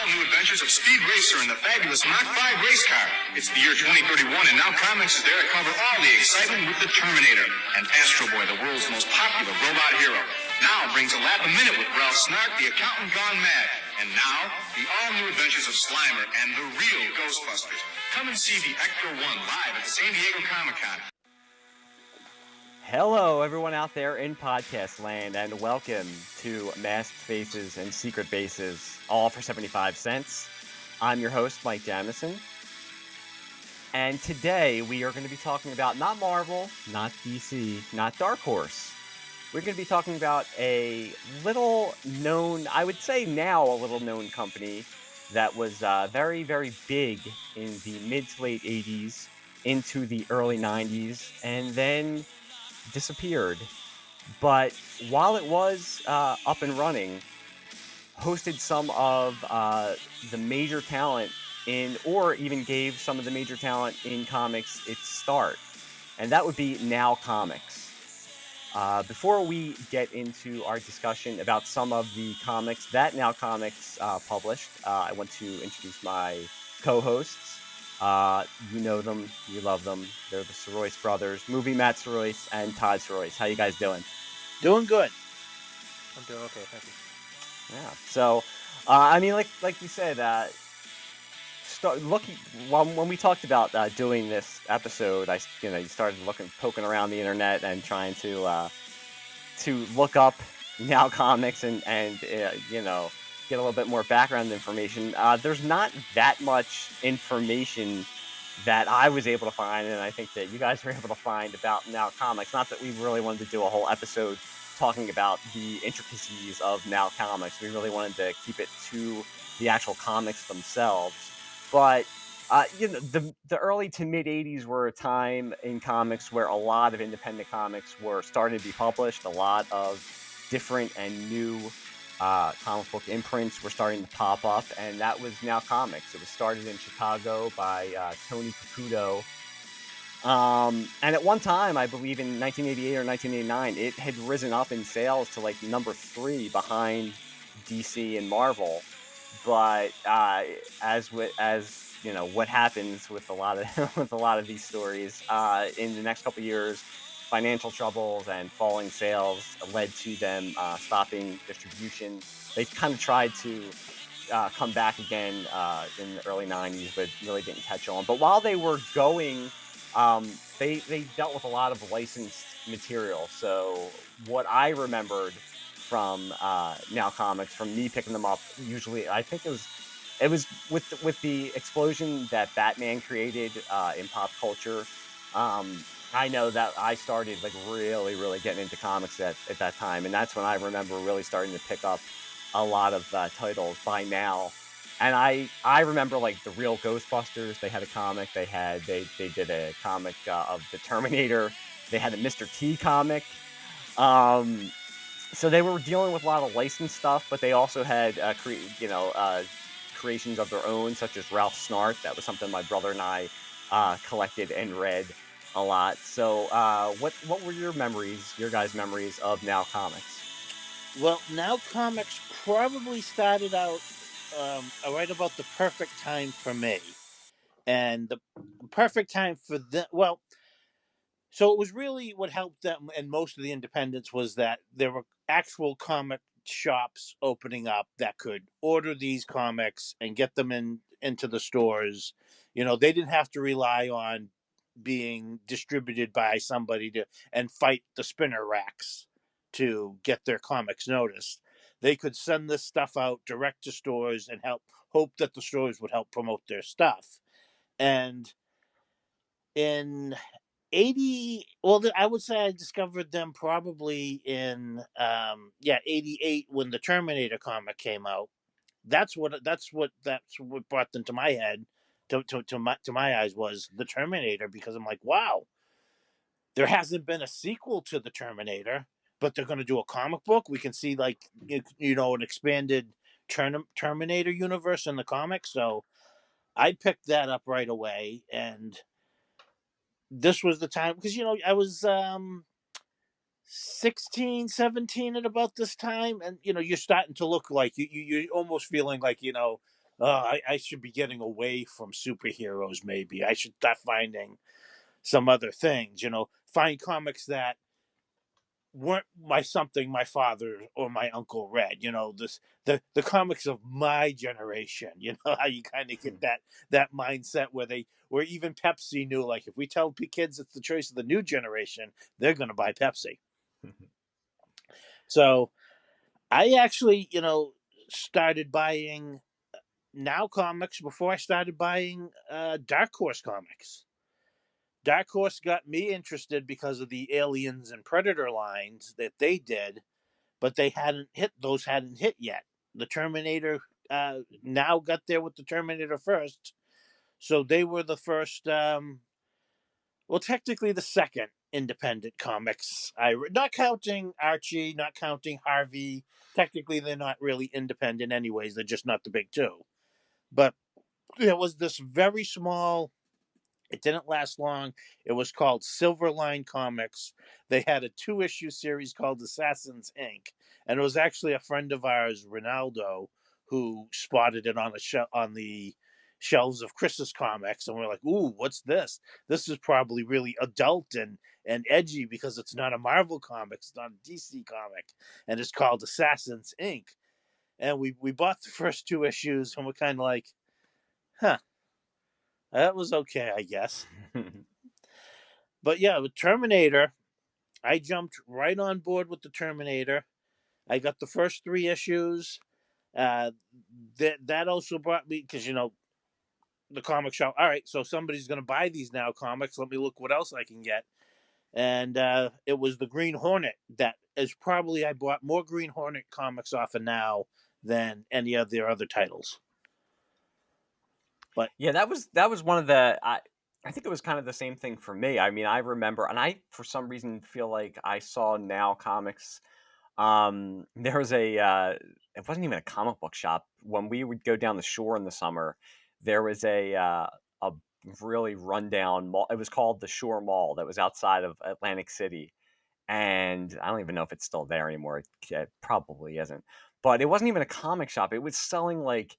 all-new adventures of Speed Racer and the fabulous Mach 5 race car. It's the year 2031, and now comics is there to cover all the excitement with the Terminator. And Astro Boy, the world's most popular robot hero, now brings a lap a minute with Ralph Snart, the accountant gone mad. And now, the all-new adventures of Slimer and the real Ghostbusters. Come and see the Ecto 1 live at the San Diego Comic-Con. Hello, everyone out there in podcast land, and welcome to Masked Faces and Secret Bases, all for 75 cents. I'm your host, Mike Jamison, and today we are going to be talking about not Marvel, not DC, not Dark Horse. We're going to be talking about a little known, I would say now a little known company that was very, very big in the mid to late 80s into the early 90s, and then disappeared. But while it was up and running, hosted some of the major talent in, or even gave some of the major talent in comics its start, and that would be Now Comics. Before we get into our discussion about some of the comics that Now Comics published, I want to introduce my co-hosts. You know them, you love them. They're the Sorois brothers, Movie Matt Sorois and Todd Sorois. How you guys doing? Doing good. I'm doing okay, thank you. Yeah. So, I mean, like you said, when we talked about doing this episode, you started poking around the internet and trying to look up Now Comics and get a little bit more background information. There's not that much information that I was able to find, and I think that you guys were able to find about Now Comics. Not that we really wanted to do a whole episode talking about the intricacies of Now Comics. We really wanted to keep it to the actual comics themselves. But the early to mid 80s were a time in comics where a lot of independent comics were starting to be published. A lot of different and new comic book imprints were starting to pop up, and that was Now Comics. It was started in Chicago by Tony Caputo. And at one time, I believe in 1988 or 1989, it had risen up in sales to like number 3 behind DC and Marvel. But as you know, what happens with a lot of these stories, in the next couple of years, financial troubles and falling sales led to them stopping distribution. They kind of tried to come back again in the early 90s, but really didn't catch on. But while they were going, they dealt with a lot of licensed material. So what I remembered from Now Comics, from me picking them up, usually I think it was with the explosion that Batman created in pop culture. I know that I started like really, really getting into comics at that time, and that's when I remember really starting to pick up a lot of titles by now. And I remember like the real Ghostbusters. They had a comic. They did a comic of the Terminator. They had a Mr. T comic. So they were dealing with a lot of licensed stuff, but they also had creations of their own, such as Ralph Snart. That was something my brother and I collected and read a lot. So what were your guys' memories of Now Comics? Well, Now Comics probably started out right about the perfect time for me. And the perfect time for them, well, so it was really what helped them and most of the independents was that there were actual comic shops opening up that could order these comics and get them into the stores. They didn't have to rely on being distributed by somebody and fight the spinner racks to get their comics noticed. They could send this stuff out direct to stores and hope that the stores would help promote their stuff. And in 80, well, I would say I discovered them probably in 88 when the Terminator comic came out. That's what brought them to my head. To my eyes was the Terminator, because I'm like, wow, there hasn't been a sequel to the Terminator, but they're going to do a comic book. We can see like an expanded Terminator universe in the comics. So I picked that up right away, and this was the time because I was 16, 17 at about this time, and you're starting to look like you're almost feeling like I should be getting away from superheroes. Maybe I should start finding some other things. Find comics that weren't something my father or my uncle read. The comics of my generation. How you kind of get that mindset where even Pepsi knew, like, if we tell kids it's the choice of the new generation, they're going to buy Pepsi. So I actually, started buying Now Comics before I started buying Dark Horse Comics. Dark Horse got me interested because of the Aliens and Predator lines that they did, but those hadn't hit yet. The Terminator now got there with the Terminator first, so they were the first. Well, technically the second independent comics. Not counting Archie, not counting Harvey. Technically, they're not really independent, anyways. They're just not the big two. But there was this very small. It didn't last long. It was called Silverline Comics. They had a 2-issue series called Assassins Inc. And it was actually a friend of ours, Ronaldo, who spotted it on the shelves of Chris's comics. And we're like, ooh, what's this? This is probably really adult and edgy because it's not a Marvel comic. It's not a DC comic. And it's called Assassins Inc. And we bought the first 2 issues and we're kind of like, huh, that was okay, I guess. But yeah, with Terminator, I jumped right on board with the Terminator. I got the first 3 issues. That also brought me, because the comic shop. All right, so somebody's going to buy these Now comics. Let me look what else I can get. And it was the Green Hornet that is probably, I bought more Green Hornet comics off of Now than any of their other titles. But yeah, that was one of the. I think it was kind of the same thing for me. I mean, I remember, and I for some reason feel like I saw Now comics. There was it wasn't even a comic book shop. When we would go down the shore in the summer, there was a really rundown mall. It was called the Shore Mall that was outside of Atlantic City. And I don't even know if it's still there anymore. It probably isn't. But it wasn't even a comic shop. It was selling like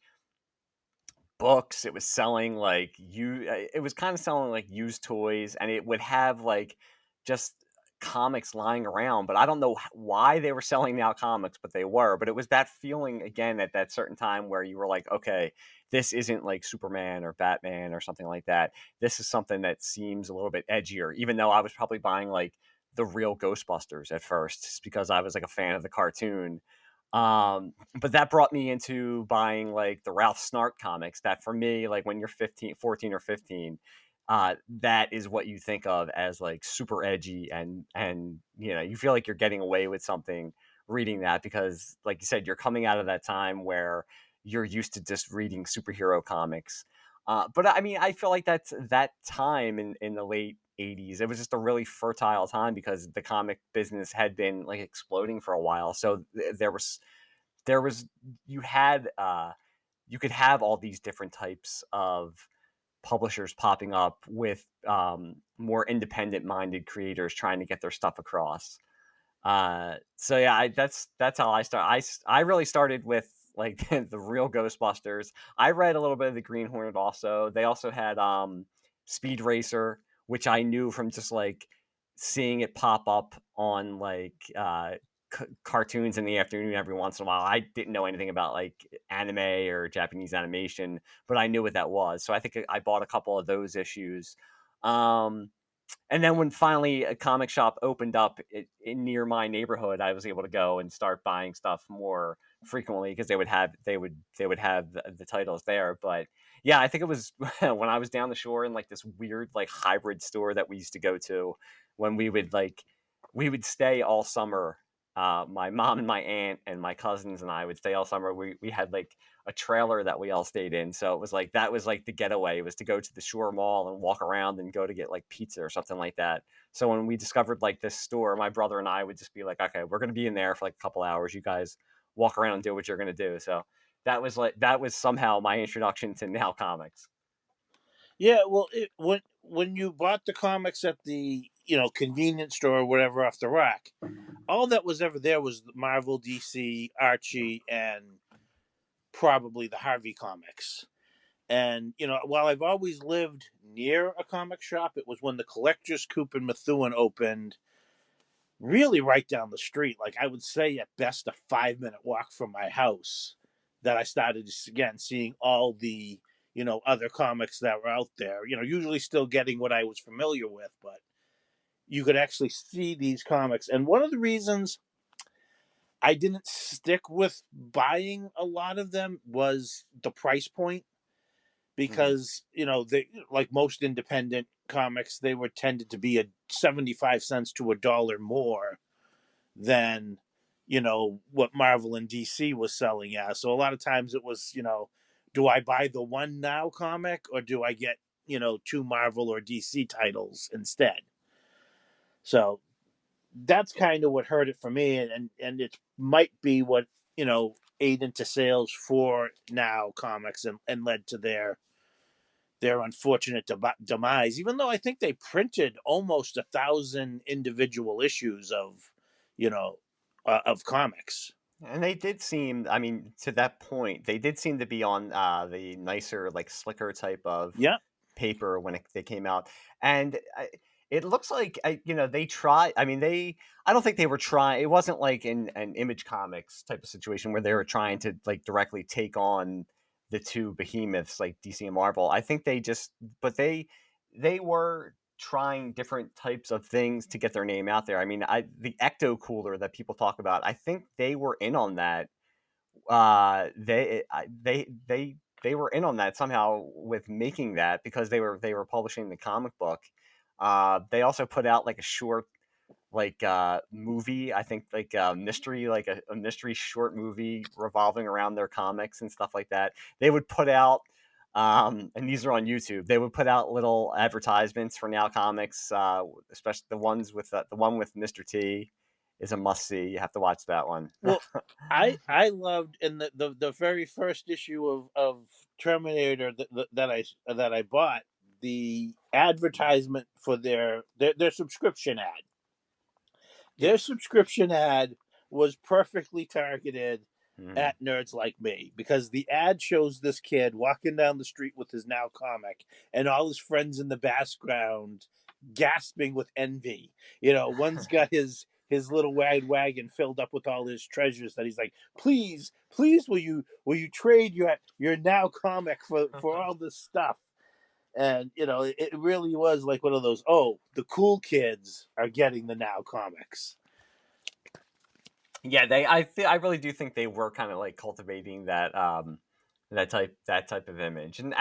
books. It was selling like it was kind of selling like used toys, and it would have like just comics lying around. But I don't know why they were selling Now comics, but they were. But it was that feeling again at that certain time where you were like, okay, this isn't like Superman or Batman or something like that. This is something that seems a little bit edgier, even though I was probably buying like the real Ghostbusters at first, just because I was like a fan of the cartoon. But that brought me into buying like the Ralph Snart comics that for me, like when you're 15, 14 or 15, that is what you think of as like super edgy and you feel like you're getting away with something reading that because like you said, you're coming out of that time where you're used to just reading superhero comics. But I mean, I feel like that's that time in the late 80s. It was just a really fertile time because the comic business had been like exploding for a while. So there was you could have all these different types of publishers popping up with more independent minded creators trying to get their stuff across. So yeah, that's how I start. I really started with like the real Ghostbusters. I read a little bit of the Green Hornet also. They also had Speed Racer, which I knew from just like seeing it pop up on like cartoons in the afternoon every once in a while. I didn't know anything about like anime or Japanese animation, but I knew what that was. So I think I bought a couple of those issues. Um, and then when finally a comic shop opened up in near my neighborhood, I was able to go and start buying stuff more frequently because they would have the titles there. But yeah, I think it was when I was down the shore in like this weird like hybrid store that we used to go to when we would stay all summer. My mom and my aunt and my cousins and I would stay all summer. We had like a trailer that we all stayed in. So it was like that was like the getaway was to go to the shore mall and walk around and go to get like pizza or something like that. So when we discovered like this store, my brother and I would just be like, okay, we're gonna be in there for like a couple hours. You guys walk around and do what you're gonna do. So that was somehow my introduction to Now Comics. yeah, well, when you bought the comics at the convenience store or whatever off the rack, all that was ever there was Marvel, DC, Archie, and probably the Harvey comics. And, while I've always lived near a comic shop, it was when the Collector's Coop in Methuen opened really right down the street. Like, I would say at best a 5-minute walk from my house, that I started, again, seeing all the, other comics that were out there, usually still getting what I was familiar with, but you could actually see these comics. And one of the reasons I didn't stick with buying a lot of them was the price point, Mhm. because they, like most independent comics, they were tended to be a 75 cents to $1 more than what Marvel and DC was selling as. So a lot of times it was, do I buy the one now comic, or do I get two Marvel or DC titles instead? So that's kind of what hurt it for me, and it might be what ate into sales for now comics, and led to their unfortunate demise. Even though I think they printed almost 1,000 individual issues of comics. And they did seem, I mean, to that point, they did seem to be on the nicer, like slicker type of Yeah, paper when they came out, and it looks like they try. I mean, I don't think they were trying. It wasn't like in an Image Comics type of situation where they were trying to like directly take on the two behemoths like DC and Marvel. I think but they were trying different types of things to get their name out there. I mean, the Ecto Cooler that people talk about, I think they were in on that. They were in on that somehow with making that, because they were publishing the comic book. They also put out like a short movie, I think, like a mystery, like a mystery short movie revolving around their comics and stuff like that. They would put out and these are on YouTube. They would put out little advertisements for Now Comics, especially the one with Mr. T is a must see. You have to watch that one. well, I loved in the very first issue of Terminator that I bought, the advertisement for their subscription ad. Yeah. Their subscription ad was perfectly targeted Mhm. at nerds like me, because the ad shows this kid walking down the street with his Now comic, and all his friends in the background gasping with envy. One's got his little wagon filled up with all his treasures that he's like, please, please, will you trade your Now comic for all this stuff? And it really was like one of those, oh, the cool kids are getting the Now comics. Yeah, I really do think they were kind of like cultivating that type of image. And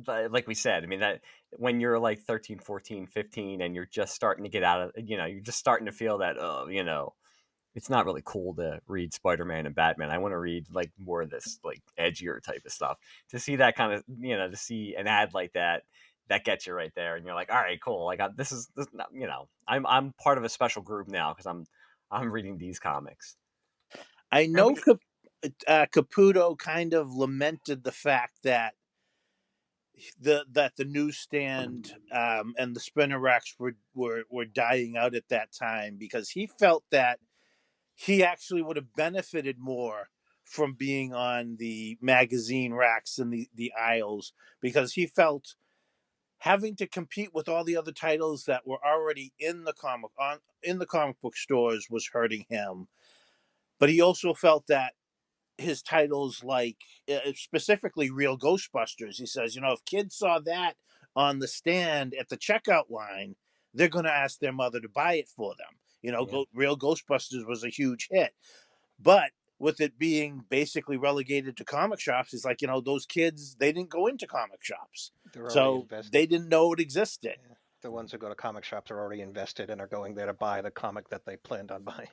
like we said, I mean, that when you're like 13, 14, 15, and you're just starting to get out of, you're just starting to feel that, oh, it's not really cool to read Spider-Man and Batman. I want to read like more of this like edgier type of stuff. To see that kind of, to see an ad like that, that gets you right there, and you're like, all right, cool. Like this, I'm part of a special group now because I'm reading these comics. I And know Caputo kind of lamented the fact that the newsstand, and the spinner racks were dying out at that time, because he felt that he actually would have benefited more from being on the magazine racks and the aisles, because he felt having to compete with all the other titles that were already in the comic book stores was hurting him. But he also felt that his titles, like, specifically Real Ghostbusters, he says, if kids saw that on the stand at the checkout line, they're going to ask their mother to buy it for them. yeah, Real Ghostbusters was a huge hit. But with it being basically relegated to comic shops, it's like, those kids, they didn't go into comic shops. They're already So invested. they didn't know it existed. Yeah. The ones who go to comic shops are already invested and are going there to buy the comic that they planned on buying.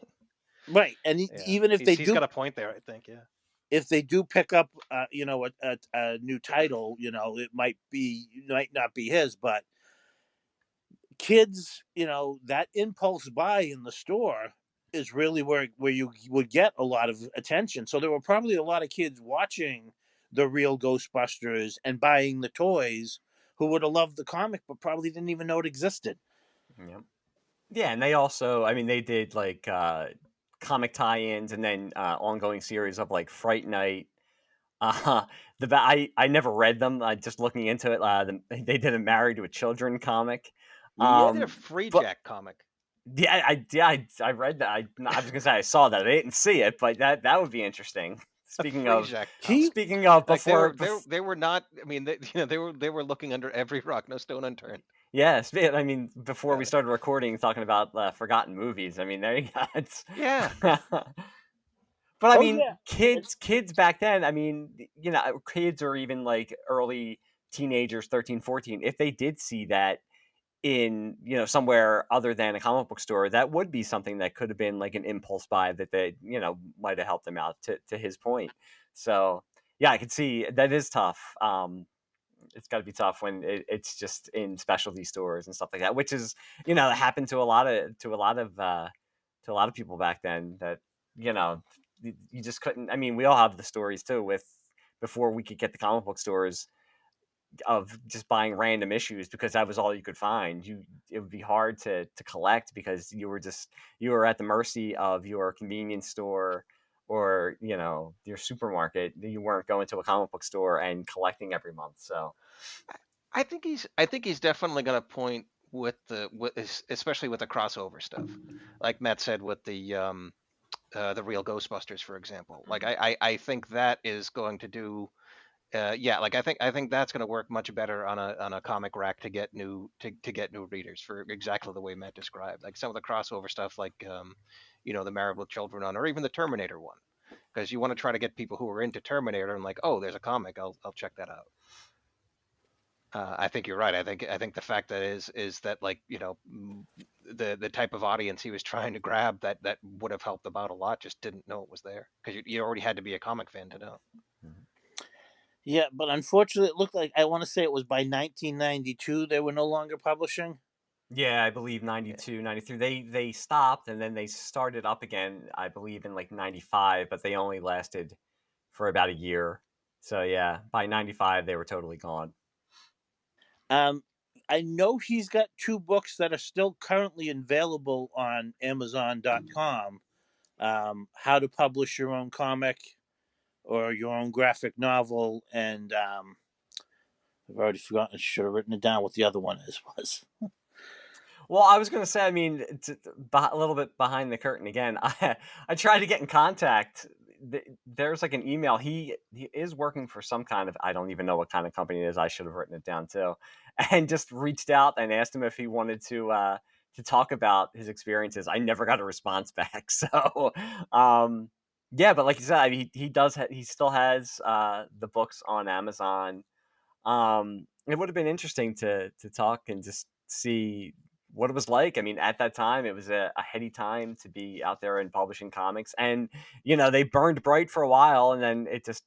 Right. And Yeah, even he's got a point there, I think. Yeah. if they do pick up, a new title, it might not be his, but kids, that impulse buy in the store is really where you would get a lot of attention. So there were probably a lot of kids watching the Real Ghostbusters and buying the toys, who would have loved the comic but probably didn't even know it existed. yeah. Yeah, and they also, I mean, they did like comic tie-ins, and then ongoing series of like Fright Night, Uh, I never read them. Just looking into it, they did a Married with Children comic. Yep. They did a Free But Jack comic. I read that. I was gonna say I saw that. I didn't see it, but that would be interesting. A Speaking Free of Jack He comic. speaking of Like before, they were not. I mean, they were looking under every rock, no stone unturned. yes, I mean before we Yeah. started recording, talking about forgotten movies. I mean, there you go. Yeah. But I Oh mean, yeah. And kids back then, I mean, kids or even like early teenagers, 13, 14, if they did see that in, somewhere other than a comic book store, that would be something that could have been like an impulse buy that they, might have helped them out to his point. So, yeah, I could see that is tough. It's got to be tough when it's just in specialty stores and stuff like that, which is, happened to a lot of people back then that, you know, you just couldn't. I mean, we all have the stories too with before we could get the comic book stores of just buying random issues because that was all you could find. It would be hard to collect because you were at the mercy of your convenience store or your supermarket. You weren't going to a comic book store and collecting every month. So I think he's definitely going to point with especially with the crossover stuff, like Matt said with the real Ghostbusters, for example. Like I think that is going to do. Yeah, like I think that's going to work much better on a comic rack to get to get new readers for exactly the way Matt described. Like some of the crossover stuff, like the Married with Children one, or even the Terminator one, because you want to try to get people who are into Terminator and like, oh, there's a comic, I'll check that out. I think you're right. I think the fact that is that like the type of audience he was trying to grab that would have helped them out a lot just didn't know it was there because you already had to be a comic fan to know. yeah, but unfortunately, it looked like I want to say it was by 1992 they were no longer publishing. yeah, I believe 92, 93. They stopped and then they started up again, I believe in like 95, but they only lasted for about a year. So yeah, by 95 they were totally gone. Um, I know he's got two books that are still currently available on Amazon.com. How to publish your own comic or your own graphic novel, and I've already forgotten. I should have written it down. What the other one was. Well, I was gonna say, I mean, a little bit behind the curtain again. I tried to get in contact. There's like an email. He is working for some kind of, I don't even know what kind of company it is. I should have written it down too, and just reached out and asked him if he wanted to talk about his experiences. I never got a response back. So, yeah, but like you said, I mean, he still has the books on Amazon. It would have been interesting to talk and just see what it was like. I mean, at that time, it was a heady time to be out there and publishing comics, and they burned bright for a while, and then it just,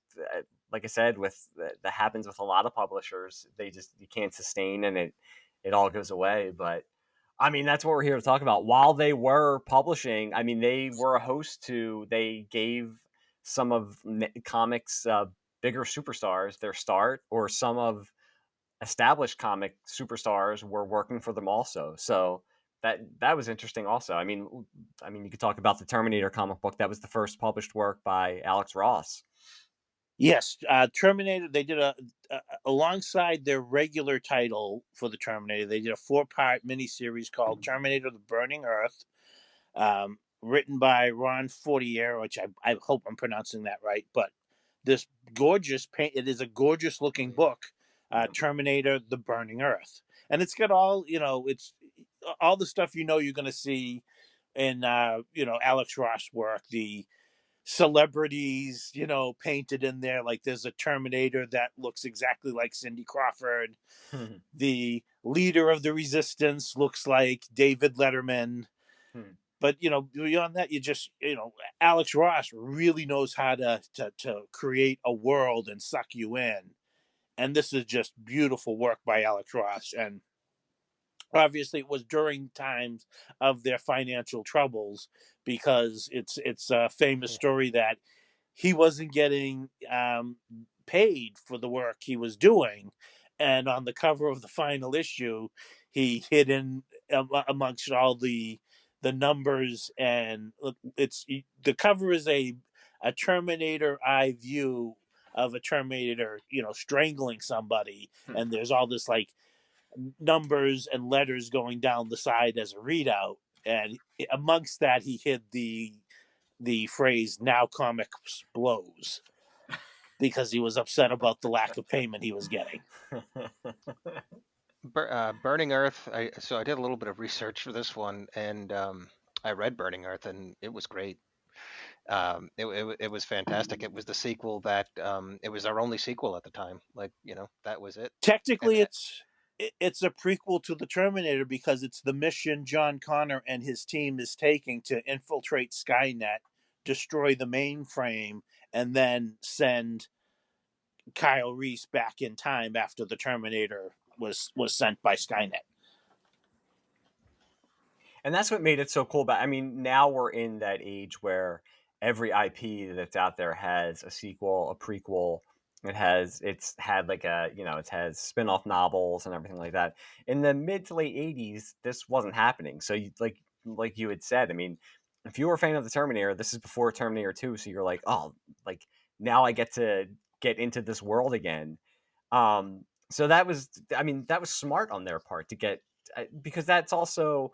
like I said, with that happens with a lot of publishers. You can't sustain, and it all goes away. But I mean, that's what we're here to talk about. While they were publishing, I mean, they were a host to. They gave some of comics bigger superstars their start, or some of established comic superstars were working for them also. So that was interesting also. I mean you could talk about the Terminator comic book. That was the first published work by Alex Ross. Yes, Terminator. They did alongside their regular title for the Terminator. They did a 4-part miniseries called Terminator: The Burning Earth, written by Ron Fortier, which I hope I'm pronouncing that right. But this gorgeous paint. It is a gorgeous looking book, Terminator: The Burning Earth, and it's got all it's all the stuff you're going to see in Alex Ross work. The celebrities, painted in there. Like there's a Terminator that looks exactly like Cindy Crawford. The leader of the resistance looks like David Letterman. But beyond that, Alex Ross really knows how to create a world and suck you in. And this is just beautiful work by Alex Ross. And obviously it was during times of their financial troubles, because it's a famous Yeah. story that he wasn't getting paid for the work he was doing, and on the cover of the final issue he hid in amongst all the numbers, and it's the cover is a Terminator eye view of a Terminator, strangling somebody, Hmm. and there's all this like numbers and letters going down the side as a readout, and amongst that he hid the phrase "Now comics blows" because he was upset about the lack of payment he was getting. Burning Earth. So I did a little bit of research for this one, and I read Burning Earth, and it was great. It was fantastic. It was the sequel that it was our only sequel at the time. Like, that was it. And Technically, it's a prequel to the Terminator because it's the mission John Connor and his team is taking to infiltrate Skynet, destroy the mainframe, and then send Kyle Reese back in time after the Terminator was sent by Skynet. And that's what made it so cool. But I mean, now we're in that age where every IP that's out there has a sequel, a prequel. It's had like it has spin-off novels and everything like that. In the mid to late '80s, this wasn't happening. So like you had said, I mean, if you were a fan of the Terminator, this is before Terminator 2, so you're like, oh, like now I get to get into this world again. So that was, I mean, that was smart on their part to get, because that's also,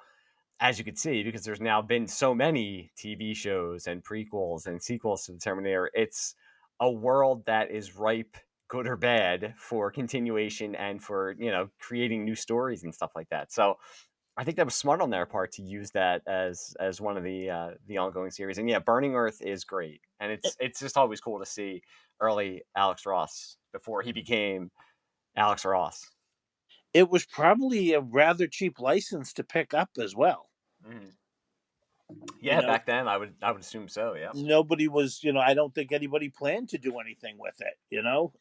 as you could see, because there's now been so many TV shows and prequels and sequels to the Terminator, it's a world that is ripe, good or bad, for continuation and for creating new stories and stuff like that. So I think that was smart on their part to use that as one of the ongoing series. And yeah, Burning Earth is great, and it's just always cool to see early Alex Ross before he became Alex Ross. It was probably a rather cheap license to pick up as well. Mm. You Yeah, know, back then I would assume so. Yeah. nobody was, I don't think anybody planned to do anything with it.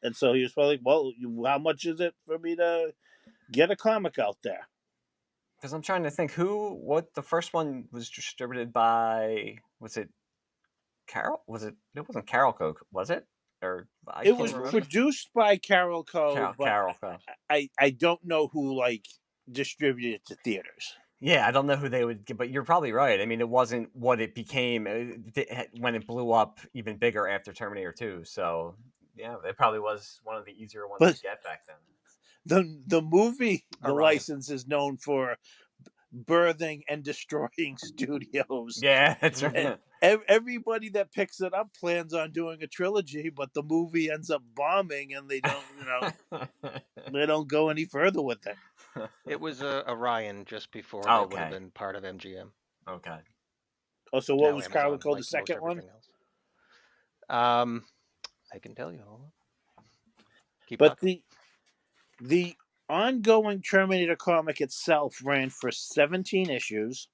And so he was probably, well, how much is it for me to get a comic out there? Because I'm trying to think what the first one was distributed by. Was it Carol? It wasn't Carol Coke, was it? Or I It can't was remember. produced by Carol Co, but Carol Coke. I don't know who like distributed it to theaters. Yeah, I don't know who they would get, but you're probably right. I mean, it wasn't what it became when it blew up even bigger after Terminator 2. So yeah, it probably was one of the easier ones to But get back then. the movie, the Orion. license is known for birthing and destroying studios. Yeah, that's And right. everybody that picks it up plans on doing a trilogy, but the movie ends up bombing, and they don't, they don't go any further with it. It was Orion just before they would have Okay. been part of MGM. Okay. Oh, so what Now was Amazon, Carlico the like most second one? everything else. I can tell you. Hold on. Keep But talking. the ongoing Terminator comic itself ran for 17 issues.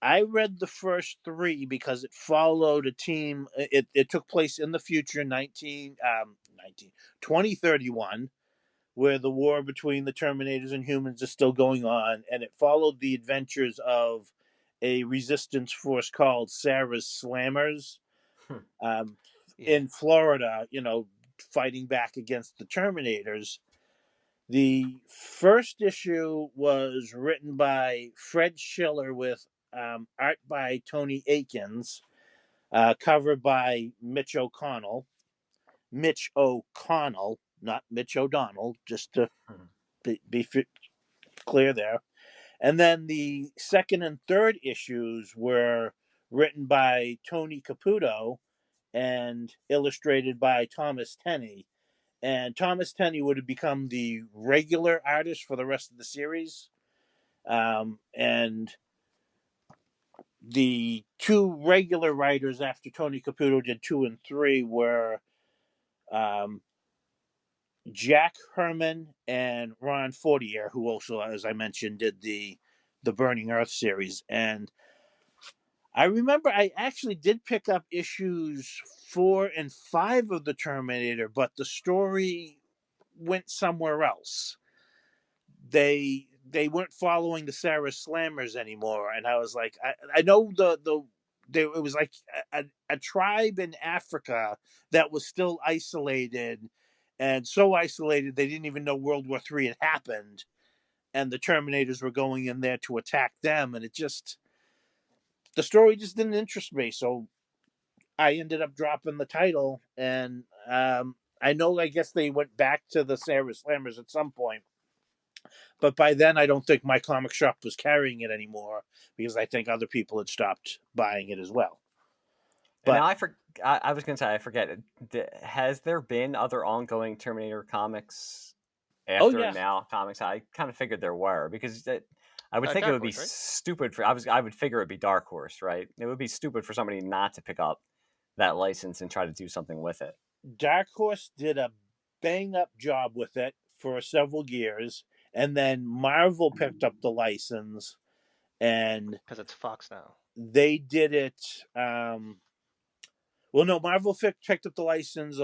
I read the first 3 because it followed a team. It took place in the future, 2031, where the war between the Terminators and humans is still going on, and it followed the adventures of a resistance force called Sarah's Slammers um, Yeah. in Florida, fighting back against the Terminators. The first issue was written by Fred Schiller with art by Tony Akins, cover by Mitch O'Connell. Mitch O'Connell, not Mitch O'Donnell, just to be clear there. And then the second and third issues were written by Tony Caputo and illustrated by Thomas Tenney. And Thomas Tenney would have become the regular artist for the rest of the series. And the 2 regular writers after Tony Caputo did 2 and 3 were um, Jack Herman and Ron Fortier, who also, as I mentioned, did the Burning Earth series. And I remember I actually did pick up issues 4 and 5 of the Terminator, but the story went somewhere else. They weren't following the Sarah Slammers anymore, and I was like, I know it was like a tribe in Africa that was still isolated, and so isolated they didn't even know World War III had happened, and the Terminators were going in there to attack them, and the story just didn't interest me. So I ended up dropping the title, and I know, I guess they went back to the Sarah Slammers at some point, but by then I don't think my comic shop was carrying it anymore because I think other people had stopped buying it as well. And But now I was gonna say I forget. Has there been other ongoing Terminator comics oh after yeah, Now Comics? I kind of figured there were because I would think it Dark would be Horse, right? stupid for I would figure it'd be Dark Horse, right? It would be stupid for somebody not to pick up that license and try to do something with it. Dark Horse did a bang up job with it for several years, and then Marvel picked up the license, and Because it's Fox now. they did it. Well, no, Marvel picked up the license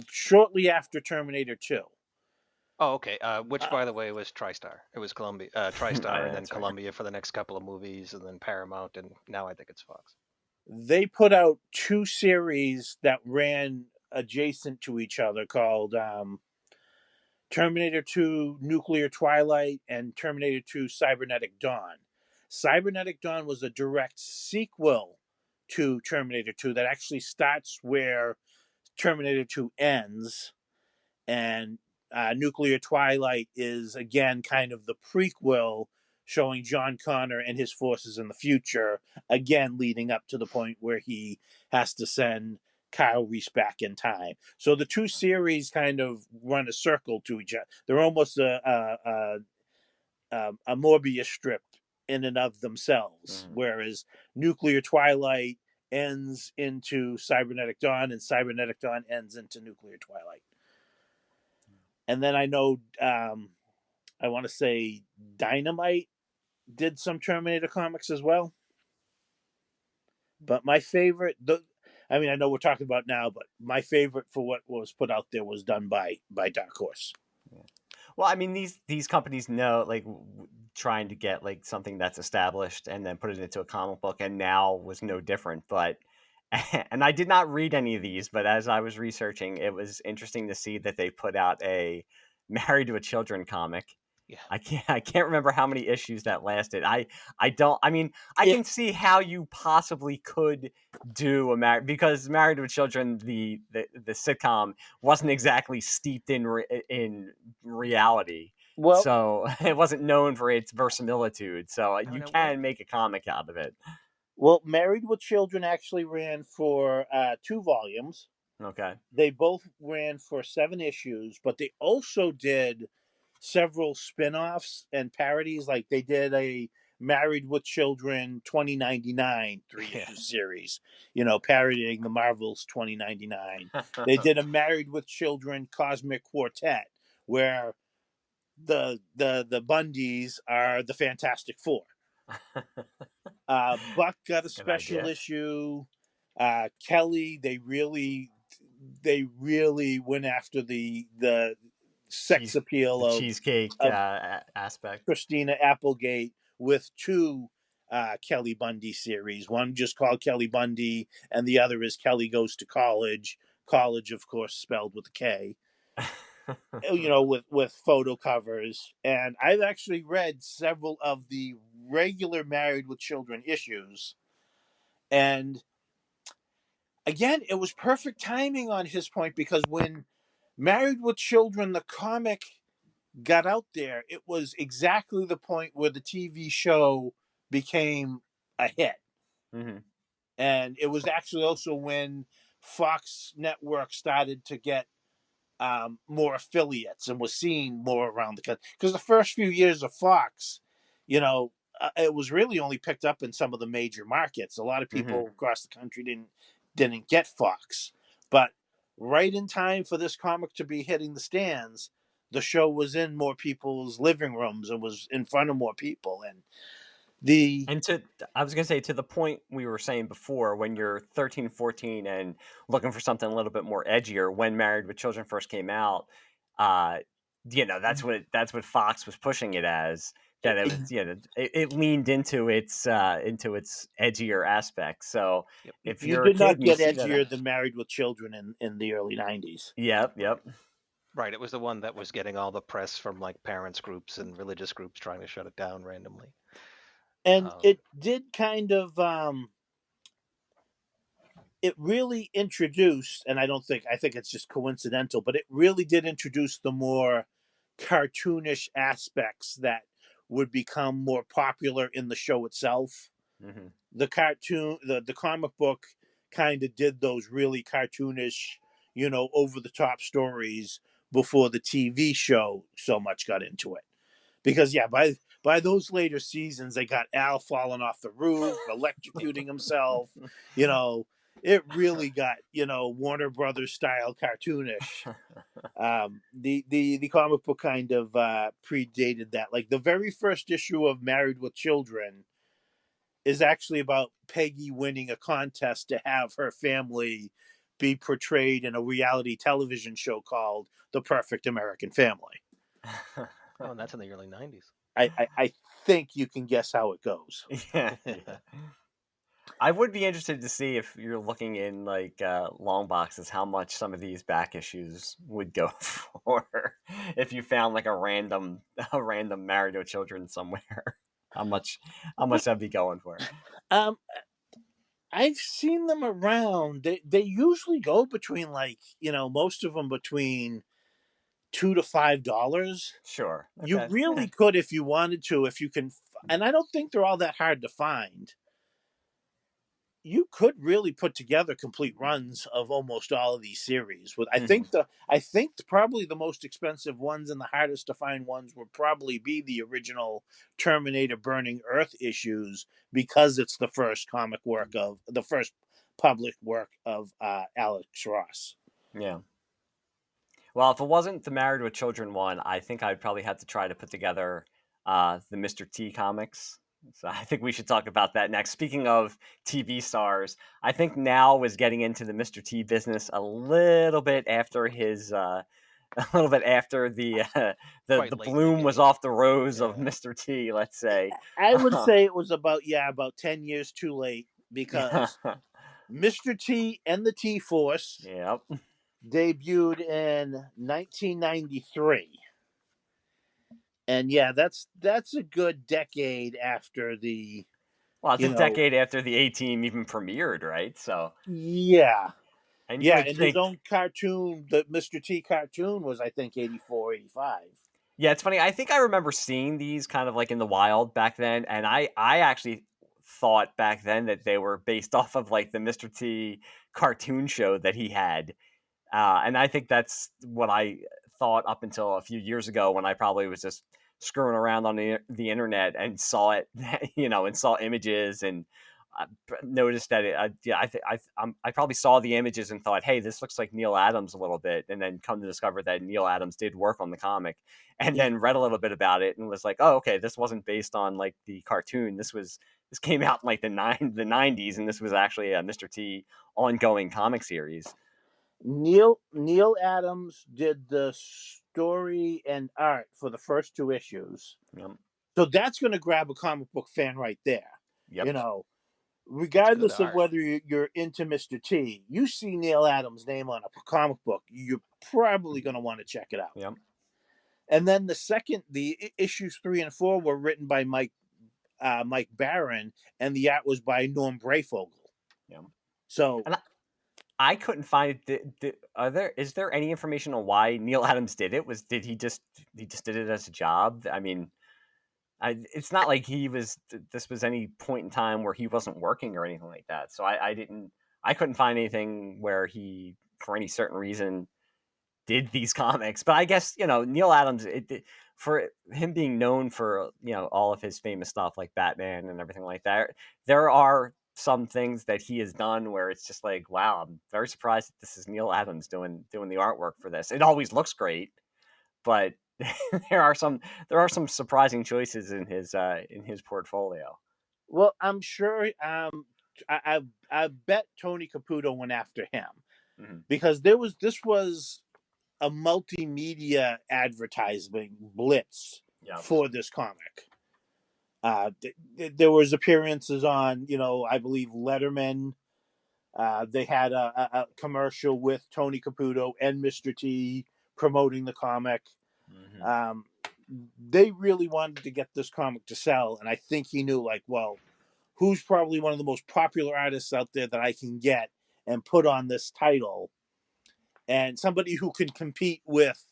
shortly after Terminator 2. Oh, okay. Which, Uh, by the way, was TriStar. It was Columbia, Oh TriStar, yeah, and then that's right. Columbia for the next couple of movies, and then Paramount, and now I think it's Fox. they put out two series that ran adjacent to each other called Terminator 2 Nuclear Twilight and Terminator 2 Cybernetic Dawn. Cybernetic Dawn was a direct sequel to Terminator 2 that actually starts where Terminator 2 ends, and Nuclear Twilight is again kind of the prequel showing John Connor and his forces in the future, again leading up to the point where he has to send Kyle Reese back in time. So the two series kind of run a circle to each other. They're almost a Morbius strip in and of themselves, Mhm. whereas Nuclear Twilight ends into Cybernetic Dawn, and Cybernetic Dawn ends into Nuclear Twilight. And then I know, I want to say Dynamite did some Terminator comics as well. But my favorite, I mean, I know we're talking about now, but my favorite for what was put out there was done by Dark Horse. Yeah. Well, I mean, these companies know, like, trying to get like something that's established and then put it into a comic book, and Now was no different. But and I did not read any of these, but as I was researching, it was interesting to see that they put out a Married to a Children comic. Yeah. I can't remember how many issues that lasted. I don't. I mean, I It can see how you possibly could do a because Married with Children, the sitcom, wasn't exactly steeped in reality, well, so it wasn't known for its verisimilitude. So Oh you no, what? can make a comic out of it. Married with Children actually ran for 2 volumes. Okay. They both ran for 7 issues, but they also did several spin-offs and parodies. Like they did a Married with Children 2099 three Yeah. issue series, parodying the Marvels 2099. They did a Married with Children Cosmic Quartet where the Bundys are the Fantastic Four. Buck got a Good special idea. issue. Kelly, they really went after the sex appeal The of cheesecake of aspect. Christina Applegate with two Kelly Bundy series. One just called Kelly Bundy, and the other is Kelly Goes to College. College, of course, spelled with a K. With photo covers. And I've actually read several of the regular Married with Children issues, and again, it was perfect timing on his point because when Married with Children, the comic, got out there, it was exactly the point where the TV show became a hit. Hmm. And it was actually also when Fox Network started to get more affiliates and was seen more around the country. Because the first few years of Fox, it was really only picked up in some of the major markets. A lot of Hmm. people across the country didn't get Fox, but right in time for this comic to be hitting the stands, the show was in more people's living rooms and was in front of more people. And the And I was going to say, to the point we were saying before, when you're 13, 14 and looking for something a little bit more edgier, when Married with Children first came out, uh, that's what Fox was pushing it as. That it was, it leaned into its edgier aspects. So Yep. if you you're a did kid not and you get see that, edgier than Married with Children in the early '90s. yep, yep. Right. It was the one that was getting all the press from like parents groups and religious groups trying to shut it down randomly. And Um, it did kind of it really introduced, and I think it's just coincidental, but it really did introduce the more cartoonish aspects that would become more popular in the show itself. Hmm. The cartoon, the comic book kind of did those really cartoonish, over the top stories before the TV show so much got into it. Because yeah, by those later seasons, they got Al falling off the roof, electrocuting himself. You know, it really got Warner Brothers style cartoonish. The comic book kind of predated that. Like the very first issue of Married with Children is actually about Peggy winning a contest to have her family be portrayed in a reality television show called The Perfect American Family. Oh, and that's in the early '90s. I think you can guess how it goes. Yeah, yeah. I would be interested to see if you're looking in like long boxes how much some of these back issues would go for if you found like a random Married with Children somewhere. How much how much that'd be going for? Um, I've seen them around. They usually go between like most of them between $2 to $5. Sure. You Okay. really Yeah. could if you wanted to, if you can, and I don't think they're all that hard to find. You could really put together complete runs of almost all of these series. With Hmm. I think probably the most expensive ones and the hardest to find ones would probably be the original Terminator Burning Earth issues because it's the first public work of Alex Ross. Yeah. Well, if it wasn't the Married with Children one, I think I'd probably have to try to put together the Mr. T comics. So I think we should talk about that next. Speaking of TV stars, I think now is getting into the Mr. T business a little bit after his a little bit after Quite the late in the bloom was game. off the rose of Yeah. Mr. T, let's say. I would say it was about 10 years too late Yeah. because Mr. T and the T Force Yep. debuted in 1993. And yeah, that's a good decade after the Well, it's you a know decade after the A Team even premiered, right? So, yeah. and you Yeah, would and his think, own cartoon, the Mr. T cartoon was I think 84, 85. yeah, it's funny. I think I remember seeing these kind of like in the wild back then, and I actually thought back then that they were based off of like the Mr. T cartoon show that he had. And I think that's what I thought up until a few years ago when I probably was just screwing around on the internet and saw it, and saw images and noticed that yeah, I probably saw the images and thought, hey, this looks like Neil Adams a little bit, and then come to discover that Neil Adams did work on the comic, and then read a little bit about it and was like, oh, okay, this wasn't based on like the cartoon. This came out in like the '90s, and this was actually a Mr. T ongoing comic series. Neil Adams did the story and art for the first two issues. Yep. So that's going to grab a comic book fan right there. Yep. You know, It's good regardless of art. whether you're into Mr. T, you see Neil Adams' name on a comic book, you're probably going to want to check it out. Yep. And then the issues 3 and 4 were written by Mike Barron, and the art was by Norm Brayfogle. Yep. So And I couldn't find it. Is there any information on why Neil Adams did it? Did he just did it as a job? I mean, it's not like this was any point in time where he wasn't working or anything like that. So I couldn't find anything where he, for any certain reason, did these comics. But I guess Neil Adams, for him being known for all of his famous stuff like Batman and everything like that, there are some things that he has done where it's just like, wow, I'm very surprised that this is Neil Adams doing the artwork for this. It always looks great, but there are some surprising choices in his portfolio. well, I'm sure. I bet Tony Caputo went after him Mm-hmm. because this was a multimedia advertising blitz Yeah. for this comic. There was appearances on, I believe Letterman. They had a commercial with Tony Caputo and Mr. T promoting the comic. Mm-hmm. They really wanted to get this comic to sell, and I think he knew, like, well, who's probably one of the most popular artists out there that I can get and put on this title, and somebody who can compete with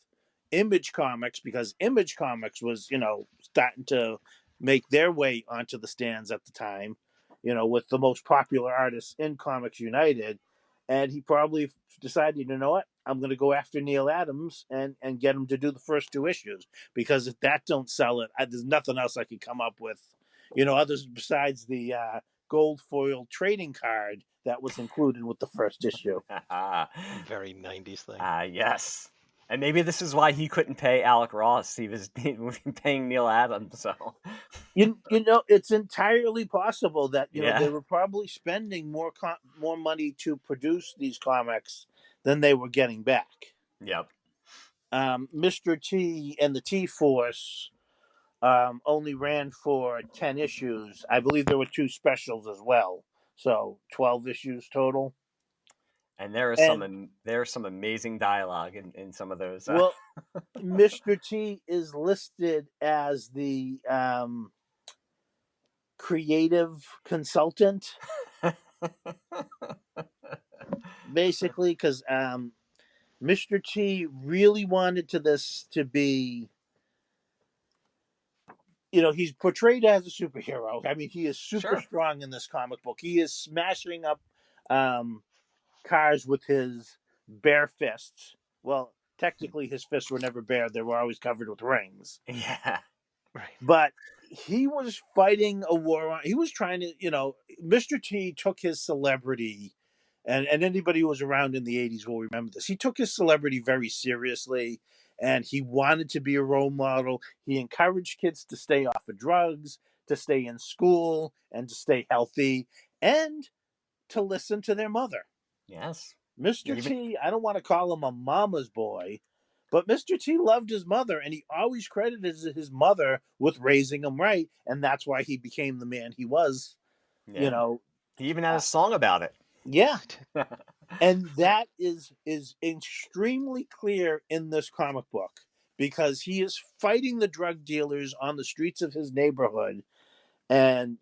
Image Comics, because Image Comics was, starting to make their way onto the stands at the time, with the most popular artists in Comics United. And he probably decided, you know what, I'm going to go after Neil Adams and get him to do the first 2 issues, because if that don't sell it, there's nothing else I could come up with, others besides the gold foil trading card that was included with the first issue. Very 90s thing. Yes. And maybe this is why he couldn't pay Alec Ross. He was paying Neil Adams. So it's entirely possible that Yeah. they were probably spending more money to produce these comics than they were getting back. Yep. Mr. T and the T Force only ran for 10 issues. I believe there were 2 specials as well, so 12 issues total. And there's some amazing dialogue in some of those. Well, Mr. T is listed as the creative consultant, basically, because Mr. T really wanted this to be, he's portrayed as a superhero. I mean, he is super Sure. strong in this comic book. He is smashing up cars with his bare fists. Well, technically, his fists were never bare. They were always covered with rings. Yeah. Right. But he was fighting a war. He was trying to, Mr. T took his celebrity, and anybody who was around in the 80s will remember this. He took his celebrity very seriously, and he wanted to be a role model. He encouraged kids to stay off of drugs, to stay in school, and to stay healthy, and to listen to their mother. Yes. Mr. T, I don't want to call him a mama's boy, but Mr. T loved his mother, and he always credited his mother with raising him right, and that's why he became the man he was. Yeah. He even had a song about it. Yeah. And that is extremely clear in this comic book, because he is fighting the drug dealers on the streets of his neighborhood, and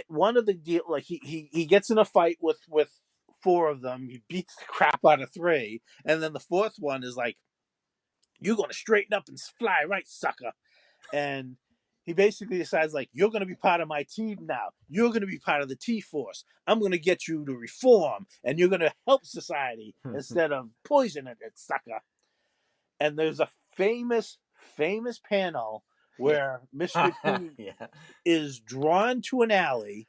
one of the deal, like he gets in a fight with 4 of them. He beats the crap out of 3, and then the 4th one is like, "You're gonna straighten up and fly, right, sucker?" And he basically decides, like, "You're gonna be part of my team now. You're gonna be part of the T Force. I'm gonna get you to reform, and you're gonna help society instead of poisoning it, sucker." And there's a famous panel where Mr. T is drawn to an alley,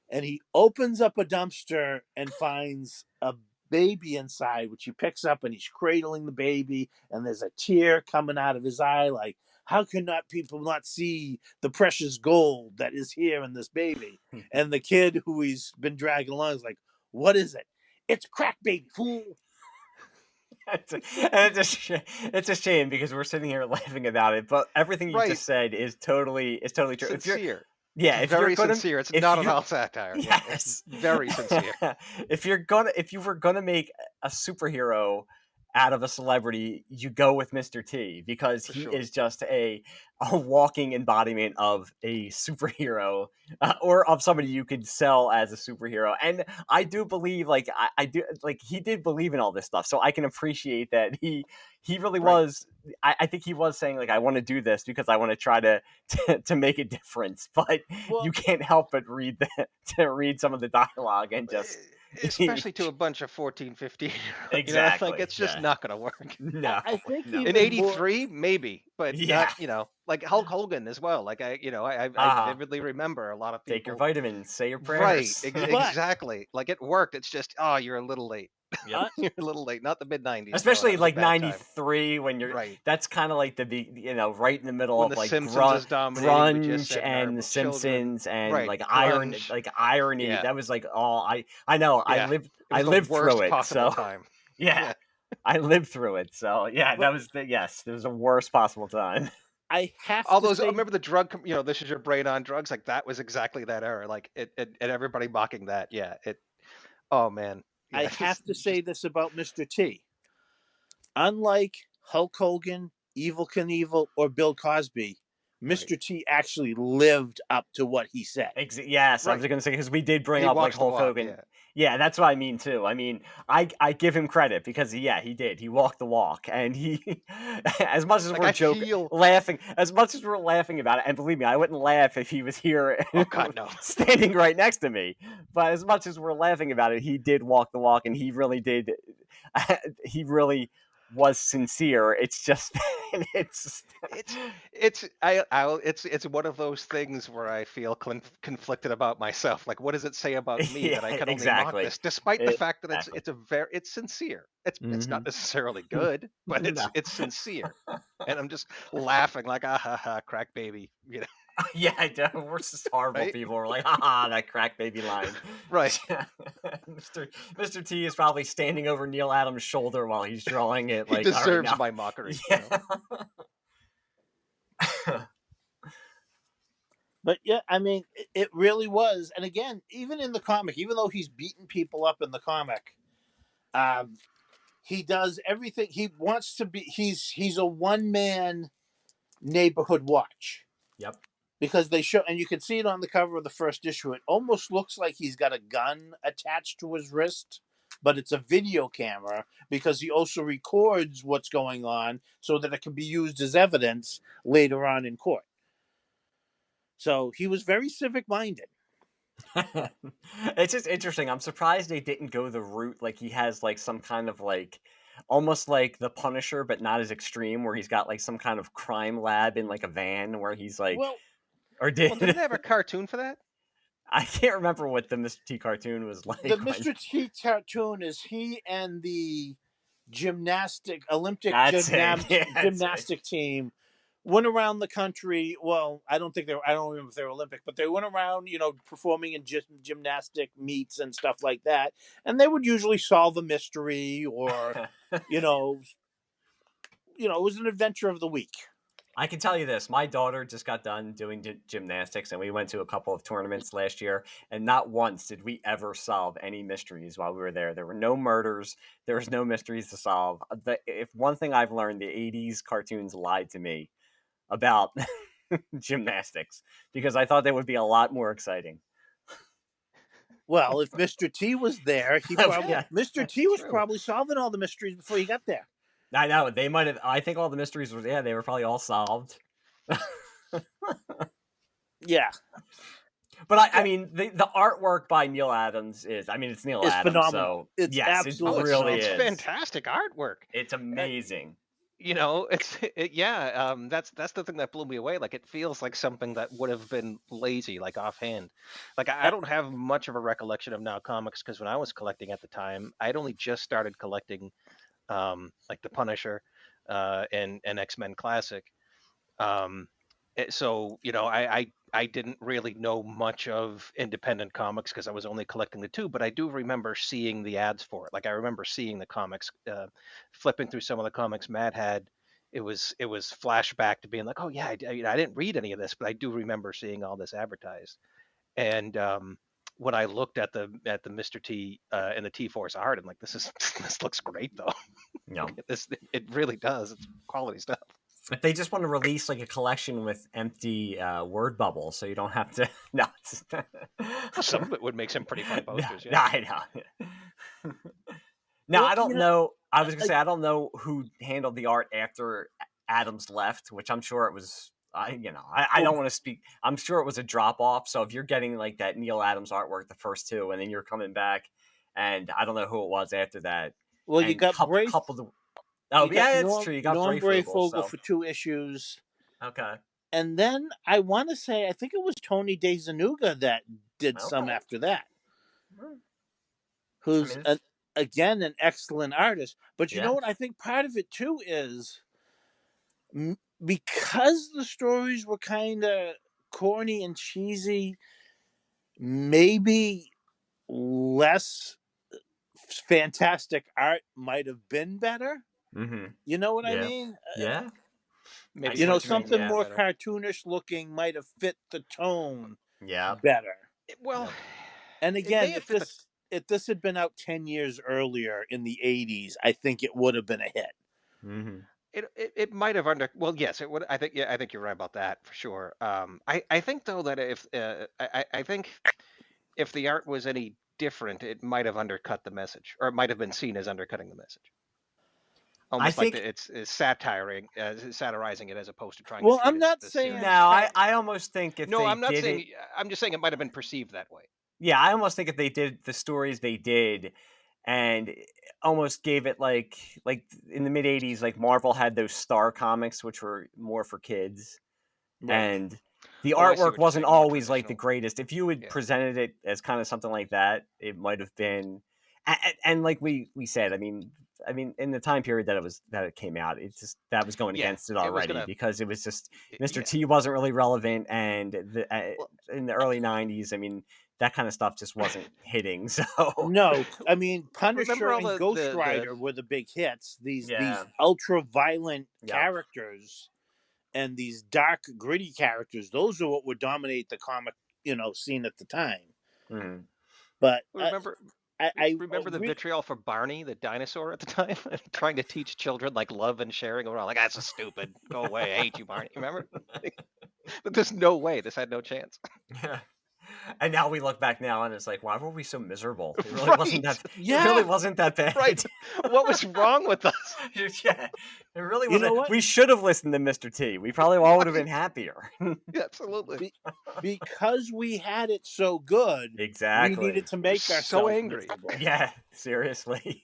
and he opens up a dumpster and finds a baby inside, which he picks up, and he's cradling the baby, and there's a tear coming out of his eye, like, how can people not see the precious gold that is here in this baby? And the kid who he's been dragging along is like, what is it? It's a crack baby, fool. It's a shame, because we're sitting here laughing about it, but everything you just said is totally true. Sincere. It's very sincere. It's not at all satire. Yes. It's very sincere. If you were gonna make a superhero out of a celebrity, you go with Mr. T, because he is just a walking embodiment of a superhero, or of somebody you could sell as a superhero. And I do believe, I do, he did believe in all this stuff, so I can appreciate that he really was. I think he was saying, like, I want to do this because I want to try to make a difference, but you can't help but read some of the dialogue and just. Especially to a bunch of 14, 15. Exactly. It's just not going to work. No. I think in 83, maybe, but not, like Hulk Hogan as well. Like I vividly remember a lot of people. Take your vitamins, say your prayers. Right. Exactly. Like, it worked. It's just, you're a little late. Yep. You're a little late. Not the mid 90s. Especially like 93 when you're that's kind of like right in the middle when of like grunge and The Simpsons and like grunge. irony. Yeah. That was like I know. Yeah. I lived through it. So time. Yeah. I lived through it. So yeah, that was it was the worst possible time. I have all those. Remember the drug? This is your brain on drugs. Like, that was exactly that era. Like it and everybody mocking that. Yeah. Oh man. Yeah, I have to say this about Mr. T. Unlike Hulk Hogan, Evel Knievel, or Bill Cosby, Mr. T actually lived up to what he said. Yes, I was Right. going to say, because we did bring He up like walks the Hulk walk, Hogan. yeah. Yeah, that's what I mean too. I mean, I give him credit because he did. He walked the walk, and he, as much as Like, we're I joking, feel. laughing, as much as we're laughing about it, and believe me, I wouldn't laugh if he was here, Oh God, no. standing right next to me. But as much as we're laughing about it, he did walk the walk, and he really did. He really was sincere. It's just, it's It's one of those things where I feel conflicted about myself. Like, what does it say about me yeah, that I can only mock exactly, this, despite the fact that exactly. it's sincere. It's Hmm. not necessarily good, but No. it's sincere, and I'm just laughing like, ah ha ha, crack baby, Yeah, I do. We're just horrible right, people. We're like, haha, that crack baby line. right. Mr. T is probably standing over Neil Adams' shoulder while he's drawing it. He Like, all right, deserves now, my mockery, yeah, But yeah, I mean, it really was. And again, even in the comic, even though he's beating people up in the comic, um, he does everything he wants to be. He's a one man neighborhood watch yep. because they show, and you can see it on the cover of the first issue. It almost looks like he's got a gun attached to his wrist, but it's a video camera because he also records what's going on so that it can be used as evidence later on in court. So he was very civic minded. It's just interesting. I'm surprised they didn't go the route like he has like some kind of like almost like the Punisher, but not as extreme, where he's got like some kind of crime lab in like a van where he's like, Well, or Well, didn't did they have a cartoon for that? I can't remember what the Mr. T cartoon was the like when. Mr. T cartoon is he and the Olympic That's it. Yeah, that's it. gymnastic team went around the country. Well, I don't remember if they were Olympic, but they went around, performing in gymnastic meets and stuff like that. And they would usually solve a mystery or, you know, it was an adventure of the week. I can tell you this: my daughter just got done doing gymnastics, and we went to a couple of tournaments last year. And not once did we ever solve any mysteries while we were there. There were no murders. There was no mysteries to solve. If one thing I've learned, the '80s cartoons lied to me about gymnastics because I thought they would be a lot more exciting. Well, if Mr. T was there, Yeah, Mr. that's T was true. probably solving all the mysteries before he got there. I know they might have. I think all the mysteries were. Yeah, they were probably all solved. Yeah, But I mean, the artwork by Neil Adams is. I mean, it's Neil it's Adams, phenomenal. so It's yes, it absolutely really It's is. fantastic artwork. It's amazing. That's the thing that blew me away. Like, it feels like something that would have been lazy, like offhand. Like, I don't have much of a recollection of Now Comics because when I was collecting at the time, I'd only just started collecting like the Punisher and X-Men Classic. So I didn't really know much of independent comics because I was only collecting the two, but I do remember seeing the ads for it. Like, I remember seeing the comics, flipping through some of the comics Matt had. It was flashback to being like, oh yeah, I didn't read any of this, but I do remember seeing all this advertised. And when I looked at the Mr. T and the T Force art, I'm like, this looks great though. No, It really does. It's quality stuff. if they just want to release like a collection with empty word bubbles, so you don't have to. No, Well, some of it would make some pretty fun posters. no, Yeah. I know. Now Well, I don't know. I was gonna say I don't know who handled the art after Adams left, which I'm sure it was. I don't want to speak. I'm sure it was a drop off. So if you're getting like that Neil Adams artwork, the first two, and then you're coming back, and I don't know who it was after that. well, you And got Braith. coupled. Oh You got yeah, it's true. You got Norm Brayfogle. Brayfogle So for 2 issues. okay. And then I want to say, I think it was Tony DeZanuga that did some Okay. after that, I who's mean, again an excellent artist. But you yeah. know what? I think part of it too is because the stories were kind of corny and cheesy, maybe less fantastic art might have been better. Mm-hmm. You know what I Yeah. mean? Yeah. Maybe see what you mean, Something yeah. more better. cartoonish looking might have fit the tone Yeah. better. Well, And it may again, have if this had been out 10 years earlier in the 80s, I think it would have been a hit. Mm-hmm. It might have under. Well, yes, it would. I think. Yeah, I think you're right about that for sure. I think though that if I think if the art was any different, it might have undercut the message, or it might have been seen as undercutting the message. I Almost like think it's satirizing it as opposed to trying to Well, treat I'm it not the saying no, serious way. I almost think if No, they I'm not did it, saying. I'm just saying it might have been perceived that way. yeah, I almost think if they did the stories they did, and almost gave it like in the mid '80s, like Marvel had those Star comics, which were more for kids, right. and the Oh, I see artwork what you're wasn't saying. More always like the traditional. greatest. If you had Yeah. presented it as kind of something like that, it might have been. And like we said, I mean, in the time period that it came out, it's just that was going Yeah. against it It was already gonna. because it was just Mr. Yeah. T wasn't really relevant, and Well, in the early '90s, I mean, that kind of stuff just wasn't hitting. So No, I mean remember Punisher all and Ghost the Rider were the big hits. These yeah, ultra violent yep. characters and these dark, gritty characters. Those are what would dominate the comic, scene at the time. Mhm. But remember I remember the agree. vitriol for Barney, the dinosaur at the time, trying to teach children like love and sharing around. Like that's a stupid. Go away. I hate you, Barney. Remember? But there's no way. This had no chance. Yeah. And now we look back now and it's like, why were we so miserable? It really wasn't Right. that. It really Yeah, wasn't that Right. bad. What was wrong with us? Yeah, it really you know wasn't. what? We should have listened to Mr. T. We probably all would have been Right. happier. Absolutely. Be, because we had it so good, we needed Exactly. to We're make so ourselves angry. miserable. Yeah, seriously.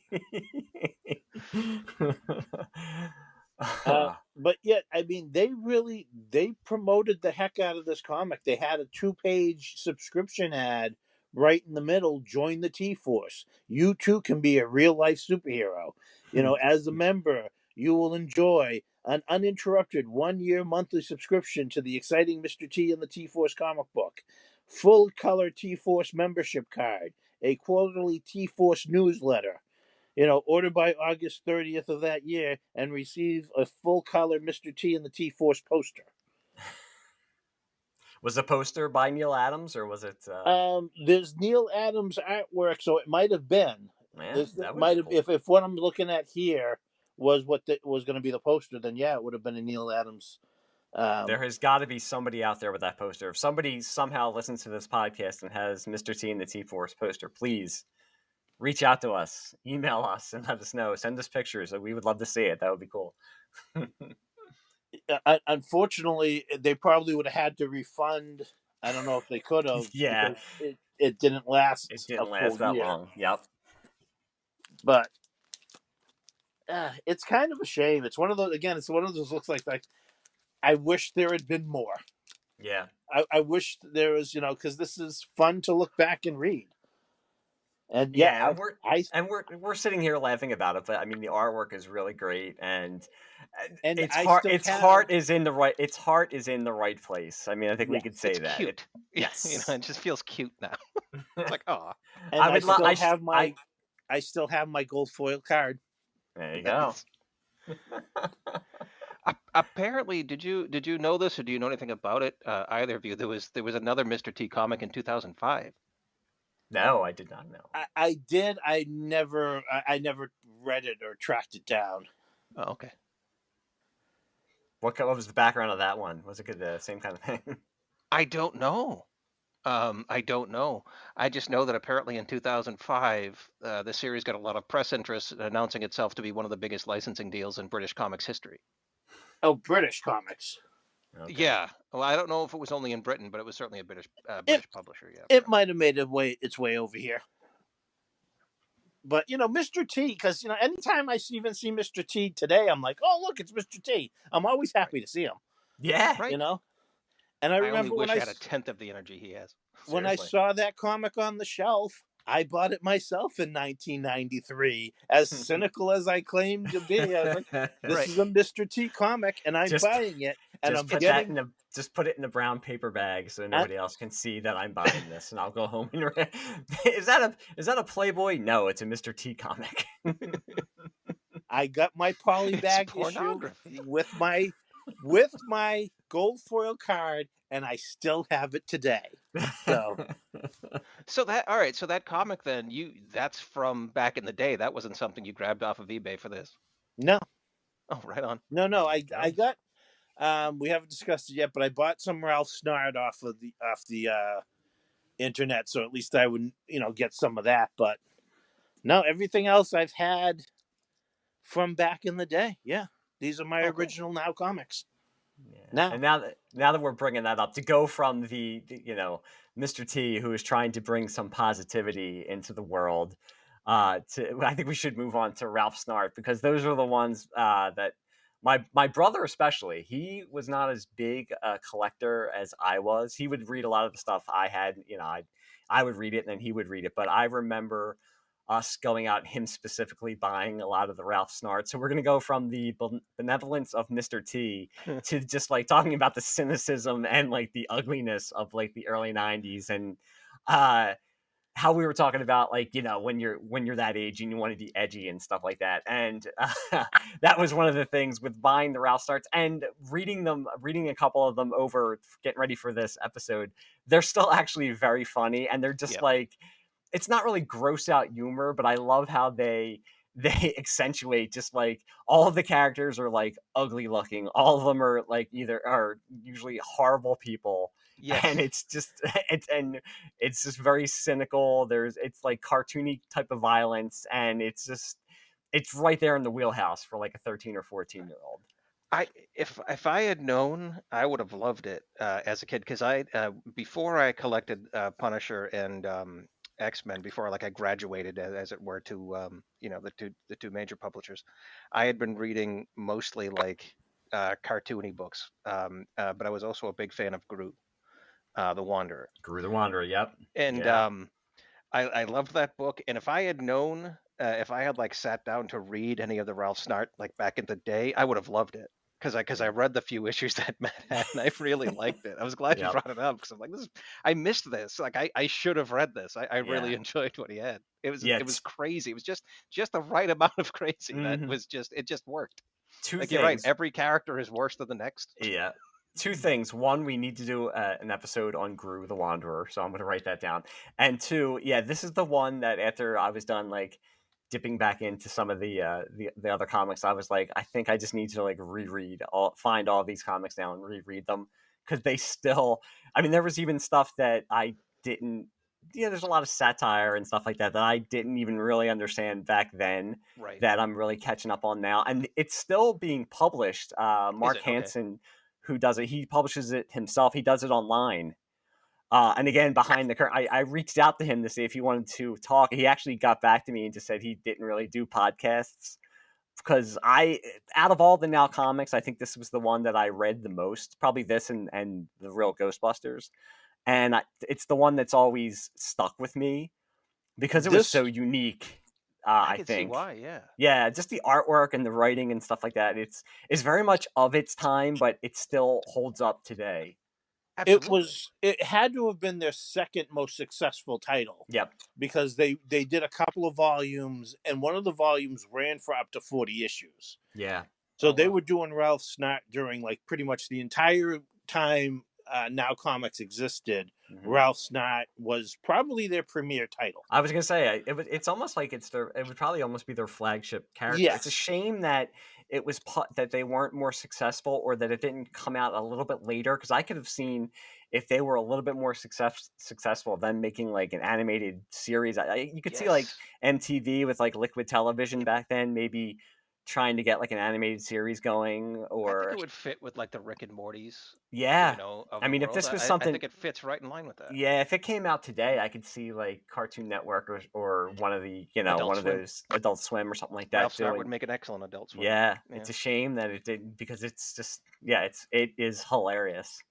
But yet, I mean, they promoted the heck out of this comic. They had a 2-page subscription ad right in the middle. Join the T Force. You too can be a real life superhero. As a member, you will enjoy an uninterrupted 1-year monthly subscription to the exciting Mr. T and the T Force comic book, full color T Force membership card, a quarterly T Force newsletter, order by August 30th of that year and receive a full color Mr. T and the T Force poster. Was the poster by Neil Adams or was it? There's Neil Adams artwork, so it might have been. Yeah, This that would have might been have cool. if what I'm looking at here was was going to be the poster, then yeah, it would have been a Neil Adams. There has got to be somebody out there with that poster. If somebody somehow listens to this podcast and has Mr. T and the T Force poster, please reach out to us, email us, and let us know. Send us pictures. We would love to see it. That would be cool. Unfortunately, they probably would have had to refund. I don't know if they could have Yeah, because it didn't it last a didn't last full that year. long. Yep. But it's kind of a shame. It's one of those again. It's one of those looks like I wish there had been more. Yeah. I wish there was, because this is fun to look back and read. And Yeah, yeah, and I we're sitting here laughing about it, but I mean the artwork is really great, and and its I heart still its have. heart is in the right its heart is in the right place. I mean, I think we Yes, could It's say that. cute. Yes. It just feels cute now. It's like, oh, and I would love. I still have my gold foil card. There you go. nice. Apparently, did you know this, or do you know anything about it? Either of you, there was another Mr. T comic in 2005. No, I did not know. I did. I never read it or tracked it down. Oh, okay. What was the background of that one? Was it the same kind of thing? I don't know. I don't know. I just know that apparently in 2005, the series got a lot of press interest, announcing itself to be one of the biggest licensing deals in British comics history. Oh, British comics. Okay. Yeah. Well, I don't know if it was only in Britain, but it was certainly a British It publisher. Yeah. it might have made its way over here. But Mr. T, because anytime I even see Mr. T today, I'm like, oh look, it's Mr. T. I'm always Right. happy to see him. Yeah. Right. And I I only remember wish I had a tenth of the energy he has. when I Seriously. saw that comic on the shelf, I bought it myself in 1993. As cynical as I claimed to be, I was like, "This Right. is a Mr. T comic, and I'm buying it, and I'm getting." Just put it in a brown paper bag so nobody else can see that I'm buying this, and I'll go home and is that a Playboy? No, it's a Mr. T comic. I got my poly It's bag issue pornography. with my gold foil card, and I still have it today. So So that comic then that's from back in the day. That wasn't something you grabbed off of eBay for this. no, Oh, right on. No, I Go. I got we haven't discussed it yet, but I bought some Ralph Snart off the internet, so at least I would get some of that. But no, everything else I've had from back in the day. Yeah, these are my Oh, cool. original Now comics. Yeah. Now, And now that we're bringing that up, to go from Mr. T, who is trying to bring some positivity into the world, to I think we should move on to Ralph Snart, because those are the ones that my brother especially, he was not as big a collector as I was. He would read a lot of the stuff I had. I would read it and then he would read it. But I remember us going out, him specifically buying a lot of the Ralph Snart. So we're going to go from the benevolence of Mr. T to just like talking about the cynicism and like the ugliness of like the early 90s, and uh how we were talking about, like, when you're that age and you want to be edgy and stuff like that. And that was one of the things with buying the Ralph Starts and reading a couple of them over, getting ready for this episode. They're still actually very funny, and they're just Yep. like, it's not really gross out humor, but I love how they accentuate just like all of the characters are like ugly looking. All of them are like either are usually horrible people. And Yes. it's just very cynical. It's like cartoony type of violence, and it's right there in the wheelhouse for like a 13 or 14-year-old. If I had known, I would have loved it as a kid, because I before I collected Punisher and X-Men, before like I graduated, as it were, to the two major publishers, I had been reading mostly like cartoony books, but I was also a big fan of Groot, the Wanderer, Gru the Wanderer, yep. and Yeah. I loved that book. And if I had known, if I had like sat down to read any of the Ralph Snart like back in the day, I would have loved it, because I read the few issues that Matt had, and I really liked it. I was glad you Yep. brought it up, because I'm like, I missed this. Like I should have read this. I really Yeah. enjoyed what he had. Yeah. It was crazy. It was just the right amount of crazy that Mhm. was just it just worked. Two Like, you're right. things. Every character is worse than the next. Yeah. Two things. One, we need to do an episode on Gru the Wanderer, so I'm going to write that down. And two, yeah, this is the one that after I was done like dipping back into some of the other comics, I was like, I think I just need to like find all these comics now and reread them, because they still. I mean, there was even stuff that I didn't. Yeah, there's a lot of satire and stuff like that that I didn't even really understand back then, Right. that I'm really catching up on now, and it's still being published. Is Mark it okay? Hansen, who does it, he publishes it himself. He does it online. And again, behind the curtain, I reached out to him to see if he wanted to talk. He actually got back to me and just said he didn't really do podcasts, because out of all the Now comics, I think this was the one that I read the most. Probably this and the real Ghostbusters, and it's the one that's always stuck with me because it was so this unique. I I can see think. why. Yeah. Yeah, just the artwork and the writing and stuff like that. It's very much of its time, but it still holds up today. Absolutely. it had to have been their second most successful title, Yep. because they did a couple of volumes, and one of the volumes ran for up to 40 issues. Yeah. So Oh, they wow. were doing Ralph Snart during like pretty much the entire time Now Comics existed. Mhm. Ralph Snart was probably their premier title. I was gonna say it's almost like it would probably almost be their flagship character. It's a Yes. shame that that they weren't more successful, or that it didn't come out a little bit later. Because I could have seen if they were a little bit more successful, then making like an animated series. You could see like Yes. MTV with like Liquid Television back then, maybe trying to get like an animated series going, I think or it would fit with like the Rick and Morty's, yeah. of I the mean, if world. this was I something, think it fits right in line with that. yeah, if it came out today, I could see like Cartoon Network, or one of the, Adult one of Swim. those Adult Swim or something like that Ralph Snart would doing. make an excellent Adult Swim. Yeah, Yeah. it's a shame that it didn't, because it's just, yeah, it is hilarious.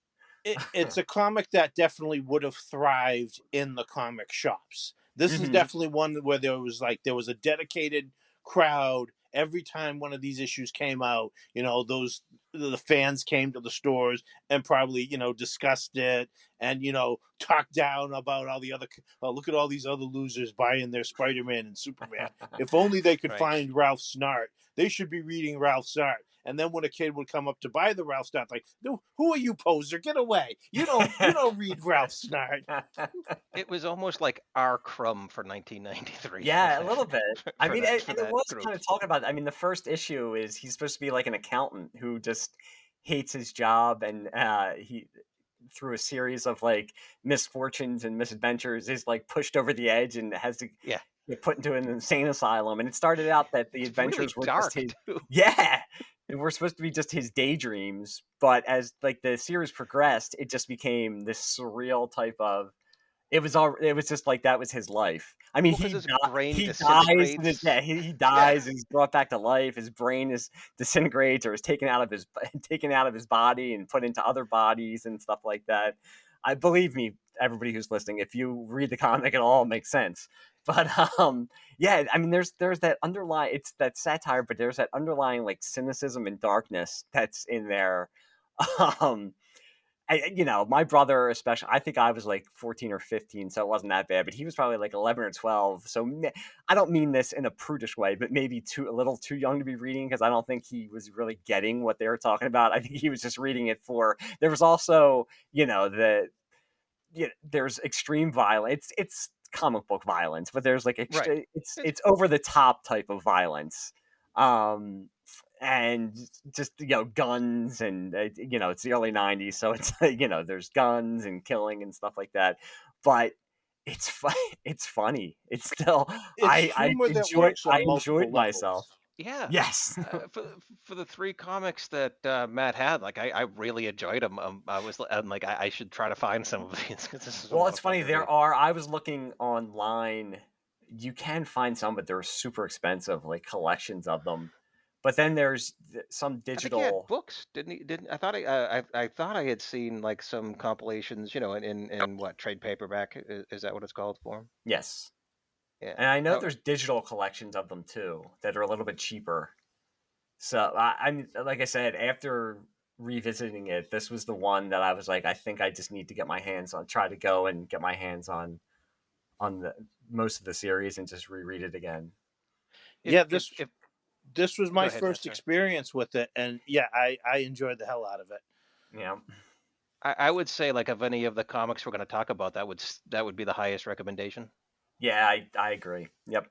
It's a comic that definitely would have thrived in the comic shops. This is Mhm. definitely one where there was a dedicated crowd every time one of these issues came out. The fans came to the stores and probably discussed it, and talked down about all the other. Oh, look at all these other losers buying their Spider-Man and Superman. If only they could Right. find Ralph Snart. They should be reading Ralph Snart. And then when a kid would come up to buy the Ralph Snart, like, who are you, poser? Get away! You don't read Ralph Snart. It was almost like our Crumb for 1993. Yeah, a little bit. I For mean, that and, for and it that was group. kind of talking about. I mean, the first issue is he's supposed to be like an accountant who just hates his job, and he, through a series of like misfortunes and misadventures, is like pushed over the edge and has to Yeah, get put into an insane asylum. And it started out that the it's really adventures were just dark his, too. yeah, and were supposed to be just his daydreams. But as like the series progressed, it just became this surreal type of. It was just like that was his life. I mean, Well, because his brain he dies and disintegrates. he Yeah, dies and he's brought back to life. His brain is disintegrates or is taken out of his taken out of his body and put into other bodies and stuff like that. I believe me, everybody who's listening, if you read the comic at all, it makes sense. But yeah, I mean, there's that underlying, it's that satire, but there's that underlying like cynicism and darkness that's in there. Um, my brother, especially, I think I was like 14 or 15, so it wasn't that bad, but he was probably like 11 or 12. So I don't mean this in a prudish way, but maybe a little too young to be reading, because I don't think he was really getting what they were talking about. I think he was just reading it for, there was also, there's extreme violence. It's comic book violence, but there's like, right. it's over the top type of violence. Um, and just guns and it's the early 90s, so it's there's guns and killing and stuff like that, but it's it's funny, it's still, It's humor that works I on enjoyed multiple myself. levels. Yeah. Yes. For the three comics that Matt had, like I really enjoyed them. I'm like I should try to find some of these because this is a Well, lot it's of fun funny, to read. I was looking online, you can find some, but they're super expensive, like collections of them, but then there's some I think he had digital. books, didn't he? Didn't I thought I had seen like some compilations, in what trade paperback is that what it's called for 'em? Yes. Yeah. And I know Oh, there's digital collections of them too that are a little bit cheaper. So I mean, like I said, after revisiting it, this was the one that I was like, I think I just need to get my hands on, try to go and get my hands on the most of the series and just reread it again. Yeah, if this was go my ahead, Matt. first Sorry. experience with it, and yeah, I enjoyed the hell out of it. Yeah, I would say like of any of the comics we're going to talk about, that would be the highest recommendation. yeah, I agree. Yep.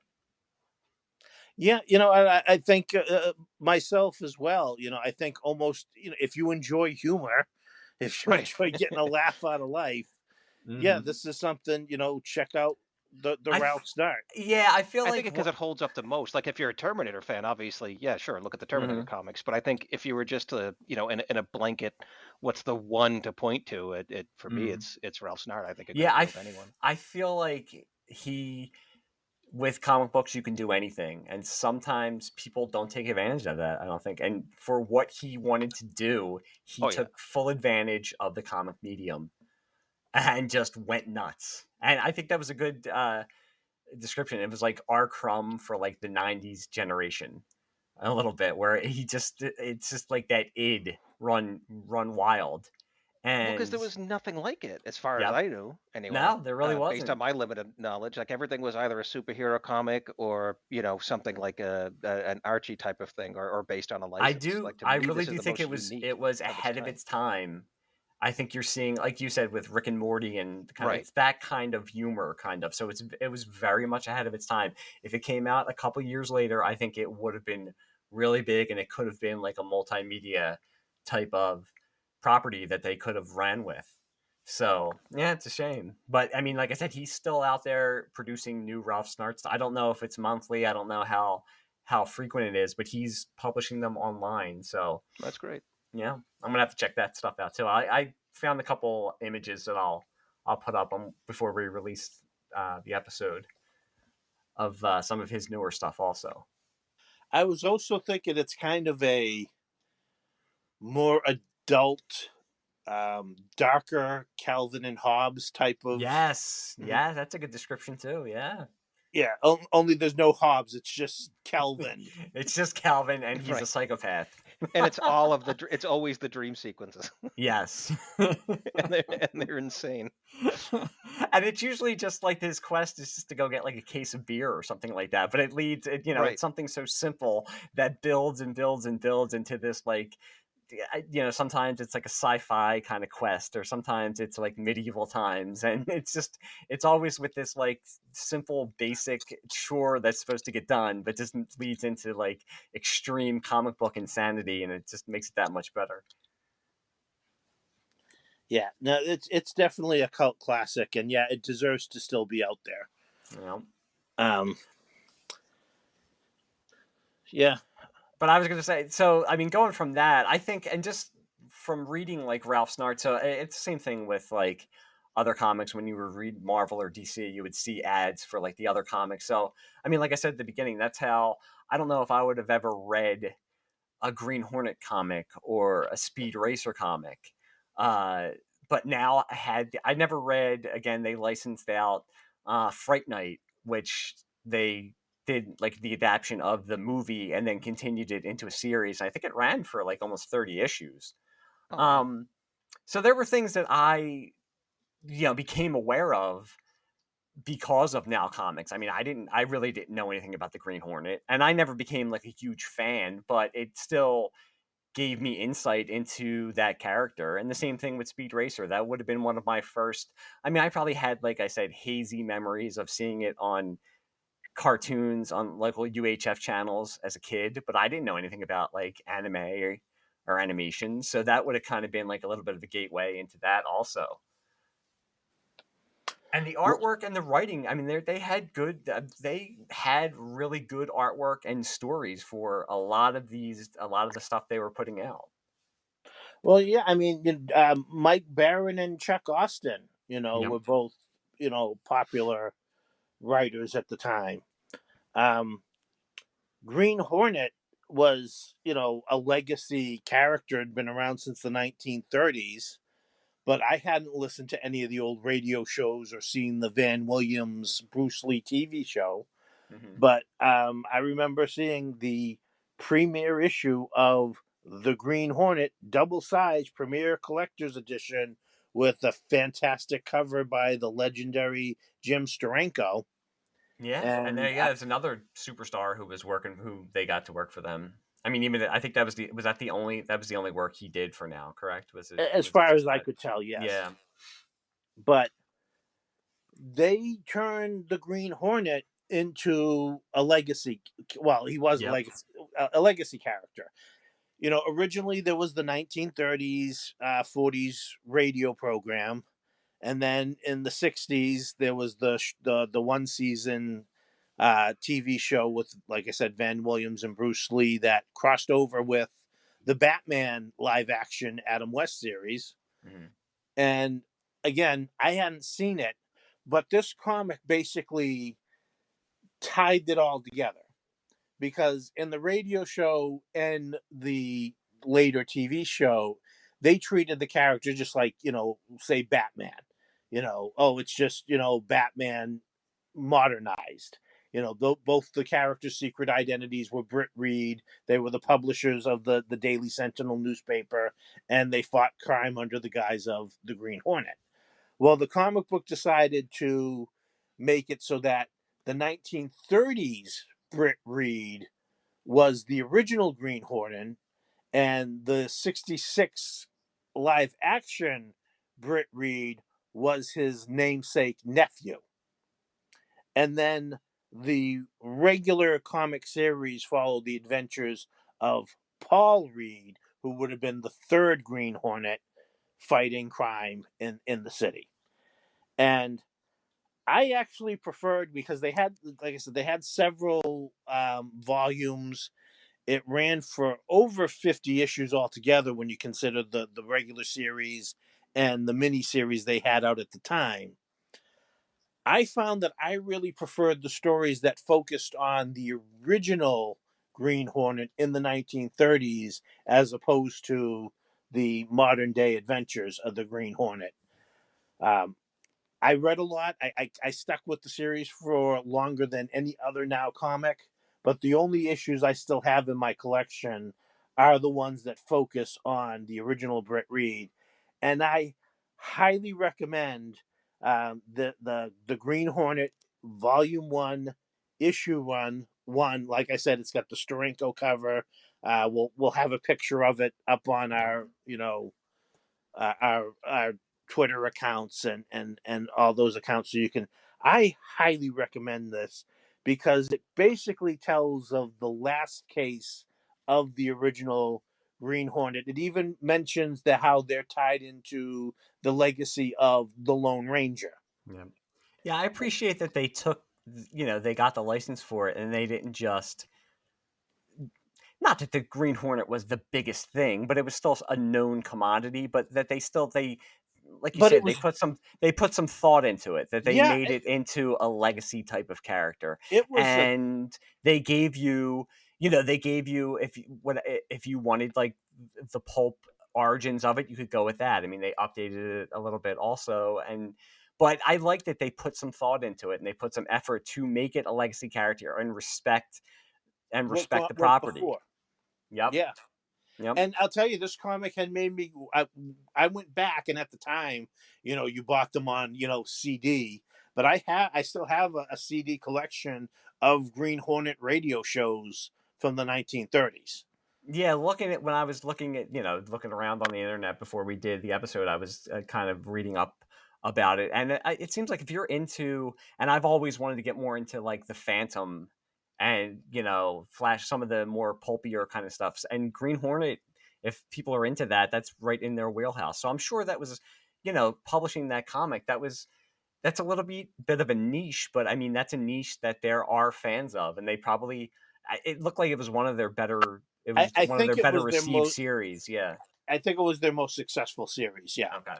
Yeah, I think myself as well. I think almost, if you enjoy humor, if you Right. enjoy getting a laugh out of life, yeah, Hmm. this is something, check out the I Ralph Snart. yeah, I feel I like think because it holds up the most. Like if you're a Terminator fan, obviously, yeah, sure, look at the Terminator mhm. comics. But I think if you were just in a blanket, what's the one to point to? It for me, Mhm. it's Ralph Snart. I think it could Yeah, appeal to anyone. I feel like he, with comic books you can do anything, and sometimes people don't take advantage of that, I don't think, and for what he wanted to do, he Oh yeah. took full advantage of the comic medium and just went nuts, and I think that was a good description. It was like our Crumb for like the 90s generation, a little bit, where it's just like that id run wild. Well, because And there was nothing like it, as far as yep, I knew, anyway. no, there really Based on wasn't. my limited knowledge, like everything was either a superhero comic or something like an Archie type of thing, or based on a license. Like to I me, really this is do the think most unique it was of its ahead of kind. its time. I think you're seeing, like you said, with Rick and Morty, and kind of Right. it's that kind of humor, kind of. So it was very much ahead of its time. If it came out a couple years later, I think it would have been really big, and it could have been like a multimedia type of property that they could have ran with. So yeah, it's a shame. But I mean, like I said, he's still out there producing new Ralph Snarts. I don't know if it's monthly. I don't know how frequent it is, but he's publishing them online. So That's great. yeah, I'm gonna have to check that stuff out too. I found a couple images that I'll put up on before we release the episode of some of his newer stuff also. I was also thinking it's kind of a more adult, darker Calvin and Hobbes type of. Yes, Hmm. yeah, that's a good description too. Yeah, Yeah, only there's no Hobbes. It's just Calvin. it's just Calvin, and he's a Right. psychopath. and it's always the dream sequences, Yes. and they're insane. And it's usually just like his quest is just to go get like a case of beer or something like that. But Right. it's something so simple that builds and builds and builds into this like, sometimes it's like a sci-fi kind of quest, or sometimes it's like medieval times, and it's always with this like simple basic chore that's supposed to get done, but just leads into like extreme comic book insanity, and it just makes it that much better. Yeah, no, it's definitely a cult classic, and yeah, it deserves to still be out there. Um, yeah, But I was going to say, so I mean, going from that, I think, and just from reading like Ralph Snart, so it's the same thing with like other comics. When you would read Marvel or DC, you would see ads for like the other comics. So I mean, like I said at the beginning, that's how I don't know if I would have ever read a Green Hornet comic or a Speed Racer comic. Uh, but now I never read, again, they licensed out Fright Night, which they did like the adaptation of the movie and then continued it into a series. I think it ran for like almost 30 issues. Oh wow. Um, so there were things that I, became aware of because of Now Comics. I mean, I really didn't know anything about the Green Hornet, and I never became like a huge fan, but it still gave me insight into that character. And the same thing with Speed Racer. That would have been one of my first. I mean, I probably had, like I said, hazy memories of seeing it on cartoons on local UHF channels as a kid, but I didn't know anything about like anime or animation. So that would have kind of been like a little bit of a gateway into that also. And the artwork and the writing, I mean, they had really good artwork and stories for a lot of the stuff they were putting out. well, yeah, I mean, Mike Barron and Chuck Austin, Yep. were both popular writers at the time. Um, Green Hornet was, a legacy character, had been around since the 1930s, but I hadn't listened to any of the old radio shows or seen the Van Williams Bruce Lee TV show. Hmm. But I remember seeing the premiere issue of the Green Hornet, double size premiere collector's edition, with a fantastic cover by the legendary Jim Steranko. Yeah, and And there's another superstar who they got to work for them. I mean, even I think that was the only work he did for now. Correct? as Was it far as just I that? could tell, yes. Yeah. But they turned the Green Hornet into a legacy. Well, he was Yep. a legacy character. Originally there was the 1930s, 40s radio program, and then in the 60s there was the one season TV show with, like I said, Van Williams and Bruce Lee that crossed over with the Batman live action Adam West series. Hmm. And again, I hadn't seen it, but this comic basically tied it all together, because in the radio show and the later TV show, they treated the character just like, say Batman. Oh, it's just, Batman modernized. Both the characters' secret identities were Britt Reed. They were the publishers of the Daily Sentinel newspaper, and they fought crime under the guise of the Green Hornet. Well, the comic book decided to make it so that the 1930s Britt Reed was the original Green Hornet, and the 66 live action Britt Reed was his namesake nephew. And then the regular comic series followed the adventures of Paul Reed, who would have been the third Green Hornet fighting crime in the city. And I actually preferred, because they had, like I said, they had several volumes. It ran for over 50 issues altogether when you consider the regular series and the mini series they had out at the time. I found that I really preferred the stories that focused on the original Green Hornet in the 1930s, as opposed to the modern day adventures of the Green Hornet. Um, I read a lot. I stuck with the series for longer than any other Now comic, but the only issues I still have in my collection are the ones that focus on the original Britt Reed, and I highly recommend the Green Hornet Volume One, Issue One. Like I said, it's got the Steranko cover. We'll have a picture of it up on Yep. our our Twitter accounts and all those accounts. So you can. I highly recommend this because it basically tells of the last case of the original Green Hornet. It even mentions how they're tied into the legacy of the Lone Ranger. Yeah. Yeah, I appreciate that they took, they got the license for it and they didn't just, not that the Green Hornet was the biggest thing, but it was still a known commodity, but that they like you But it said, they was put some thought into it, that they yeah, made it into a legacy type of character. it was a And they gave you, they gave you, if you wanted like the pulp origins of it, you could go with that. I mean, they updated it a little bit also, but I like that they put some thought into it and they put some effort to make it a legacy character and respect the what property. before. Yep. Yeah. Yep. And I'll tell you, this comic had made me. I went back, and at the time, you bought them on, CD. But I still have a CD collection of Green Hornet radio shows from the 1930s. Yeah, when I was looking at, looking around on the internet before we did the episode, I was kind of reading up about it. And it seems like if you're into, and I've always wanted to get more into like the Phantom and, Flash, some of the more pulpier kind of stuff. And Green Hornet, if people are into that, that's right in their wheelhouse. So I'm sure that was, publishing that comic, that's a little bit of a niche, but I mean, that's a niche that there are fans of. And they probably, it looked like it was one of their better, it I, was I one of their think it better was their received most. series. Yeah. I think it was their most successful series. Yeah. Okay.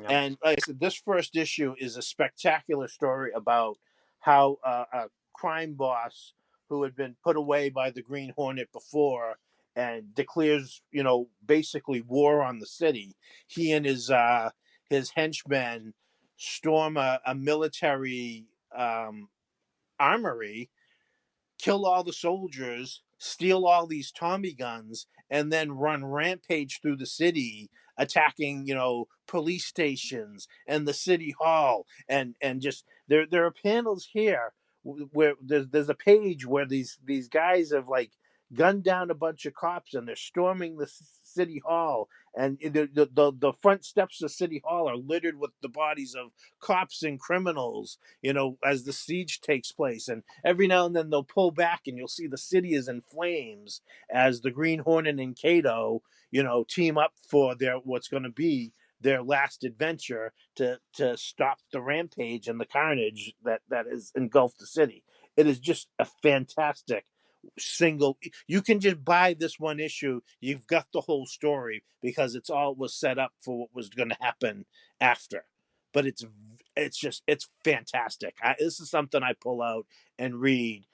Yep. And like I said, this first issue is a spectacular story about how a crime boss who had been put away by the Green Hornet before and declares, basically war on the city. He and his henchmen storm a military armory, kill all the soldiers, steal all these Tommy guns, and then run rampage through the city, attacking, police stations and the city hall, and just there are panels here where there's a page where these guys have like gunned down a bunch of cops and they're storming the city hall, and the front steps of city hall are littered with the bodies of cops and criminals, as the siege takes place. And every now and then they'll pull back and you'll see the city is in flames as the Green Hornet and Kato, team up for their what's going to be their last adventure to stop the rampage and the carnage that is engulfed the city. It is just a fantastic single. You can just buy this one issue. You've got the whole story because it's all was set up for what was going to happen after. But it's fantastic. This is something I pull out and read.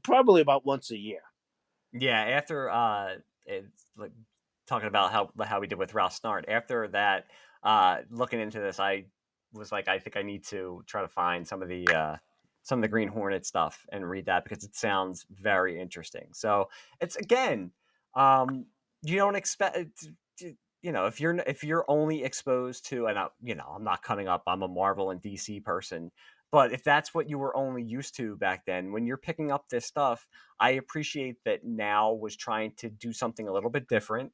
Probably about once a year. Yeah. After, it's like talking about how we did with Ralph Snart. After that, looking into this, I was like, I think I need to try to find some of the Green Hornet stuff and read that because it sounds very interesting. So it's again, you don't expect, if you're only exposed to, and I'm not cutting up, I'm a Marvel and DC person, but if that's what you were only used to back then, when you're picking up this stuff, I appreciate that Now was trying to do something a little bit different.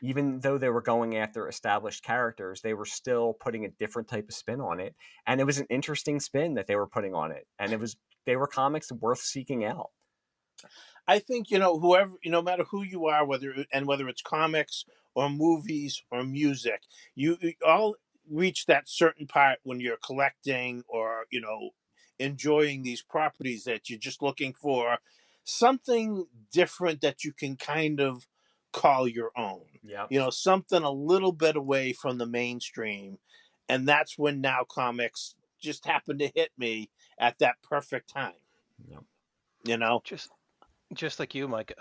Even though they were going after established characters, they were still putting a different type of spin on it, and it was an interesting spin that they were putting on it, and they were comics worth seeking out. I think whoever, no matter who you are, whether it's comics or movies or music, you all reach that certain part when you're collecting or enjoying these properties that you're just looking for something different that you can kind of call your own. Yep. Something a little bit away from the mainstream, and that's when Now Comics just happened to hit me at that perfect time. Yep. You know. Just like you, Mike,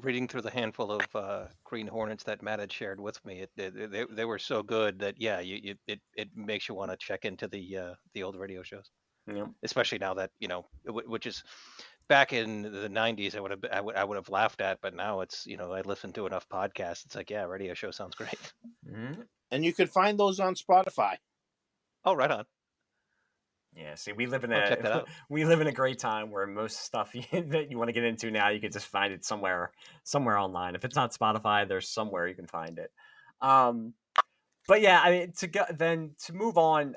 reading through the handful of Green Hornets that Matt had shared with me, they were so good that yeah, it makes you want to check into the old radio shows, Yep. especially now that which is back in the '90s, I would have laughed at, but now it's I listen to enough podcasts. It's like, yeah, radio show sounds great. Mm-hmm. And you can find those on Spotify. Oh, right on. Yeah, see, we live in I'll check that out. we live in a great time where most stuff that you want to get into now, you can just find it somewhere online. If it's not Spotify, there's somewhere you can find it. Um, but yeah, I mean, to move on,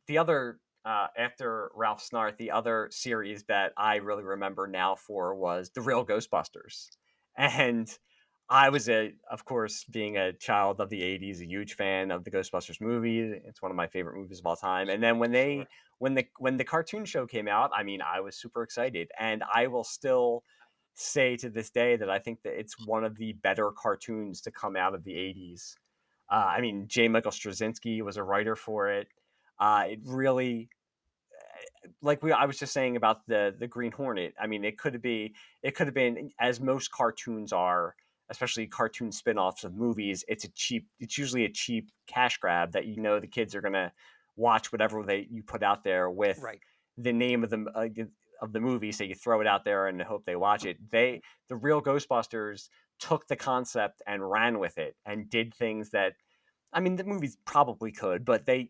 the other after Ralph Snart, the other series that I really remember now for was The Real Ghostbusters, and I was of course, being a child of the '80s, a huge fan of the Ghostbusters movie. It's one of my favorite movies of all time. And then Sure. when the cartoon show came out, I mean, I was super excited, and I will still say to this day that I think that it's one of the better cartoons to come out of the '80s. I mean, J. Michael Straczynski was a writer for it. It really, I was just saying about the Green Hornet. I mean, it could have been, as most cartoons are, especially cartoon spin-offs of movies. It's usually a cheap cash grab that the kids are gonna watch whatever you put out there with Right. the name of the movie. So you throw it out there and hope they watch it. The Real Ghostbusters took the concept and ran with it and did things that, I mean, the movies probably could, but they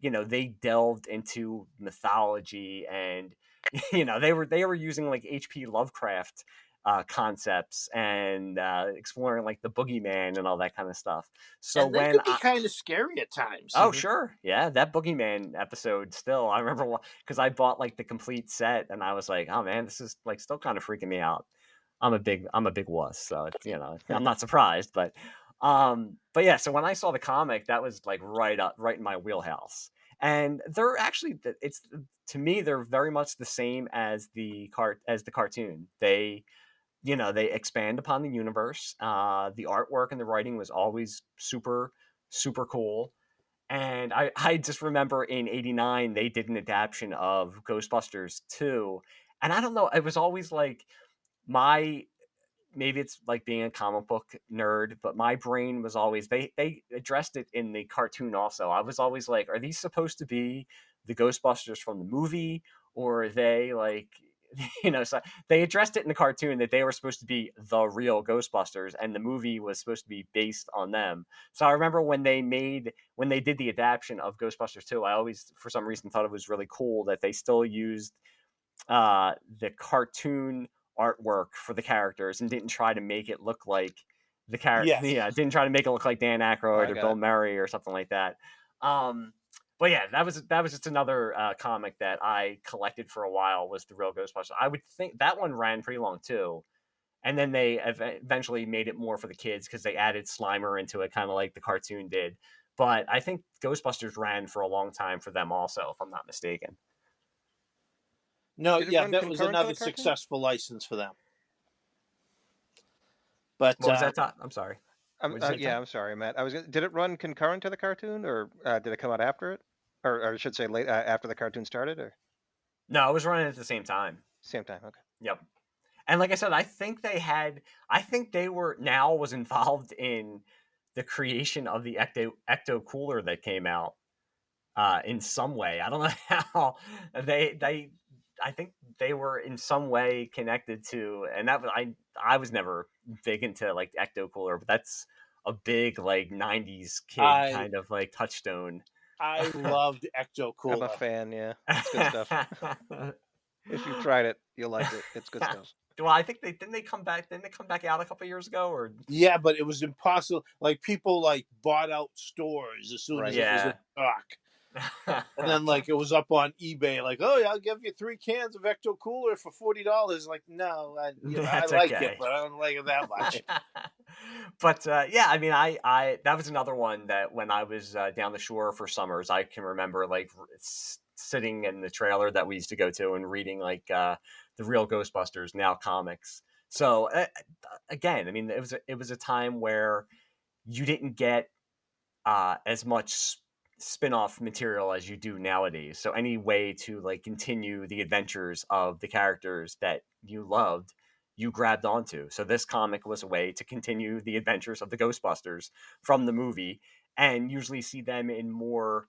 delved into mythology, and they were using like H.P. Lovecraft concepts, and exploring like the boogeyman and all that kind of stuff. So And they when could be kind of scary at times. oh sure, yeah, that boogeyman episode, still I remember, because I bought like the complete set, and I was like, oh man, this is like still kind of freaking me out. I'm a big wuss, so I'm not surprised, but yeah, so when I saw the comic, that was like right in my wheelhouse. And they're actually, it's to me, they're very much the same as the cartoon. They expand upon the universe. The artwork and the writing was always super super cool. And I just remember in '89 they did an adaptation of Ghostbusters 2, and I don't know, it was always like my maybe it's like being a comic book nerd, but my brain was always, they addressed it in the cartoon also. I was always like, are these supposed to be the Ghostbusters from the movie, or are they like so they addressed it in the cartoon that they were supposed to be the real Ghostbusters, and the movie was supposed to be based on them. So I remember when they did the adaptation of Ghostbusters 2, I always for some reason thought it was really cool that they still used the cartoon artwork for the characters and didn't try to make it look like the character. Yes. Yeah, didn't try to make it look like Dan Aykroyd I or got Bill it. Murray or something like that. But yeah, that was just another comic that I collected for a while, was The Real Ghostbusters. I would think that one ran pretty long too, and then they eventually made it more for the kids because they added Slimer into it, kind of like the cartoon did. But I think Ghostbusters ran for a long time for them also, if I'm not mistaken. No, Did it yeah, run that was concurrent to another the cartoon? successful license for them. But What was that? I'm sorry. What did you say, Yeah, Tom? I'm sorry, Matt. Did it run concurrent to the cartoon, or did it come out after it, or I should say late after the cartoon started, or No, it was running at the same time. same time? Okay. Yep. And like I said, I think they were now was involved in the creation of the ecto cooler that came out in some way. I don't know how they I think they were in some way connected to, and that was, I was never big into like the ecto cooler, but that's a big like '90s kid I kind of like touchstone. I loved Ecto I'm a Cooler. fan. Yeah, it's good stuff. If you've tried it, you'll like it. It's good stuff. Well, I think they come back. Didn't they come back out a couple years ago? Or Yeah, but it was impossible. Like people like bought out stores as soon as Right. it was in stock. And then like it was up on eBay, like, oh yeah, I'll give you 3 cans of Ecto Cooler for $40. Like, no, I That's like it, okay. but I don't like it that much. But yeah, I mean, I that was another one that when I was down the shore for summers, I can remember like sitting in the trailer that we used to go to and reading like the Real Ghostbusters, now comics. So again, I mean, it was a time where you didn't get as much spin-off material as you do nowadays. So any way to like continue the adventures of the characters that you loved, you grabbed onto. So this comic was a way to continue the adventures of the Ghostbusters from the movie, and usually see them in more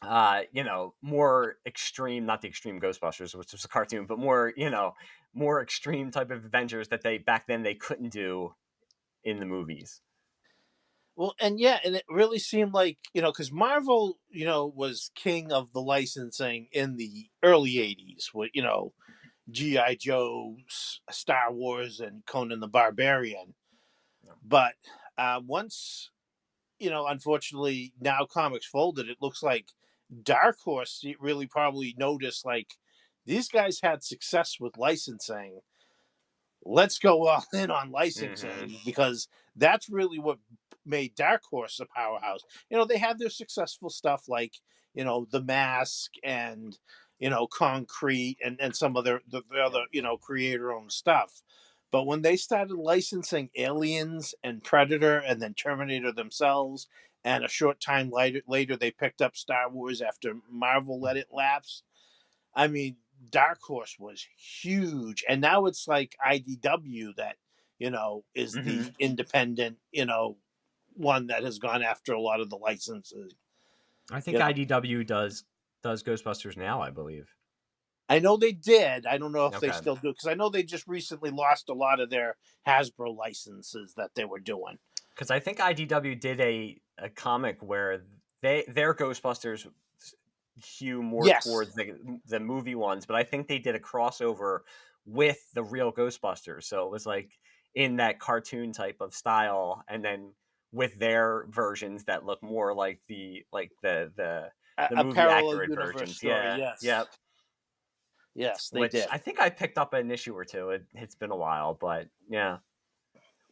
more extreme, not the extreme Ghostbusters, which was a cartoon, but more, more extreme type of adventures that they back then they couldn't do in the movies. Well, and yeah, and it really seemed like, because Marvel, was king of the licensing in the early '80s with, G.I. Joe, Star Wars, and Conan the Barbarian. But once, unfortunately, now comics folded, it looks like Dark Horse really probably noticed, like, these guys had success with licensing. Let's go all in on Mm-hmm. licensing, because that's really what made Dark Horse a powerhouse. They had their successful stuff like, The Mask and, Concrete, and some of the other, creator owned stuff. But when they started licensing Aliens and Predator and then Terminator themselves, and a short time later they picked up Star Wars after Marvel let it lapse. I mean, Dark Horse was huge, and now it's like IDW that is the Mm-hmm. independent one that has gone after a lot of the licenses. I think You know, IDW does Ghostbusters now, I believe. I know they did. I don't know if they Okay. still do, because I know they just recently lost a lot of their Hasbro licenses that they were doing. Because I think IDW did a comic where their Ghostbusters hew more Yes, towards the movie ones, but I think they did a crossover with the real Ghostbusters. So it was like in that cartoon type of style, and then with their versions that look more like the a movie parallel accurate universe versions. story. Yeah, Yes, yep. yes, they Which did. I think I picked up an issue or two. It's been a while, but yeah.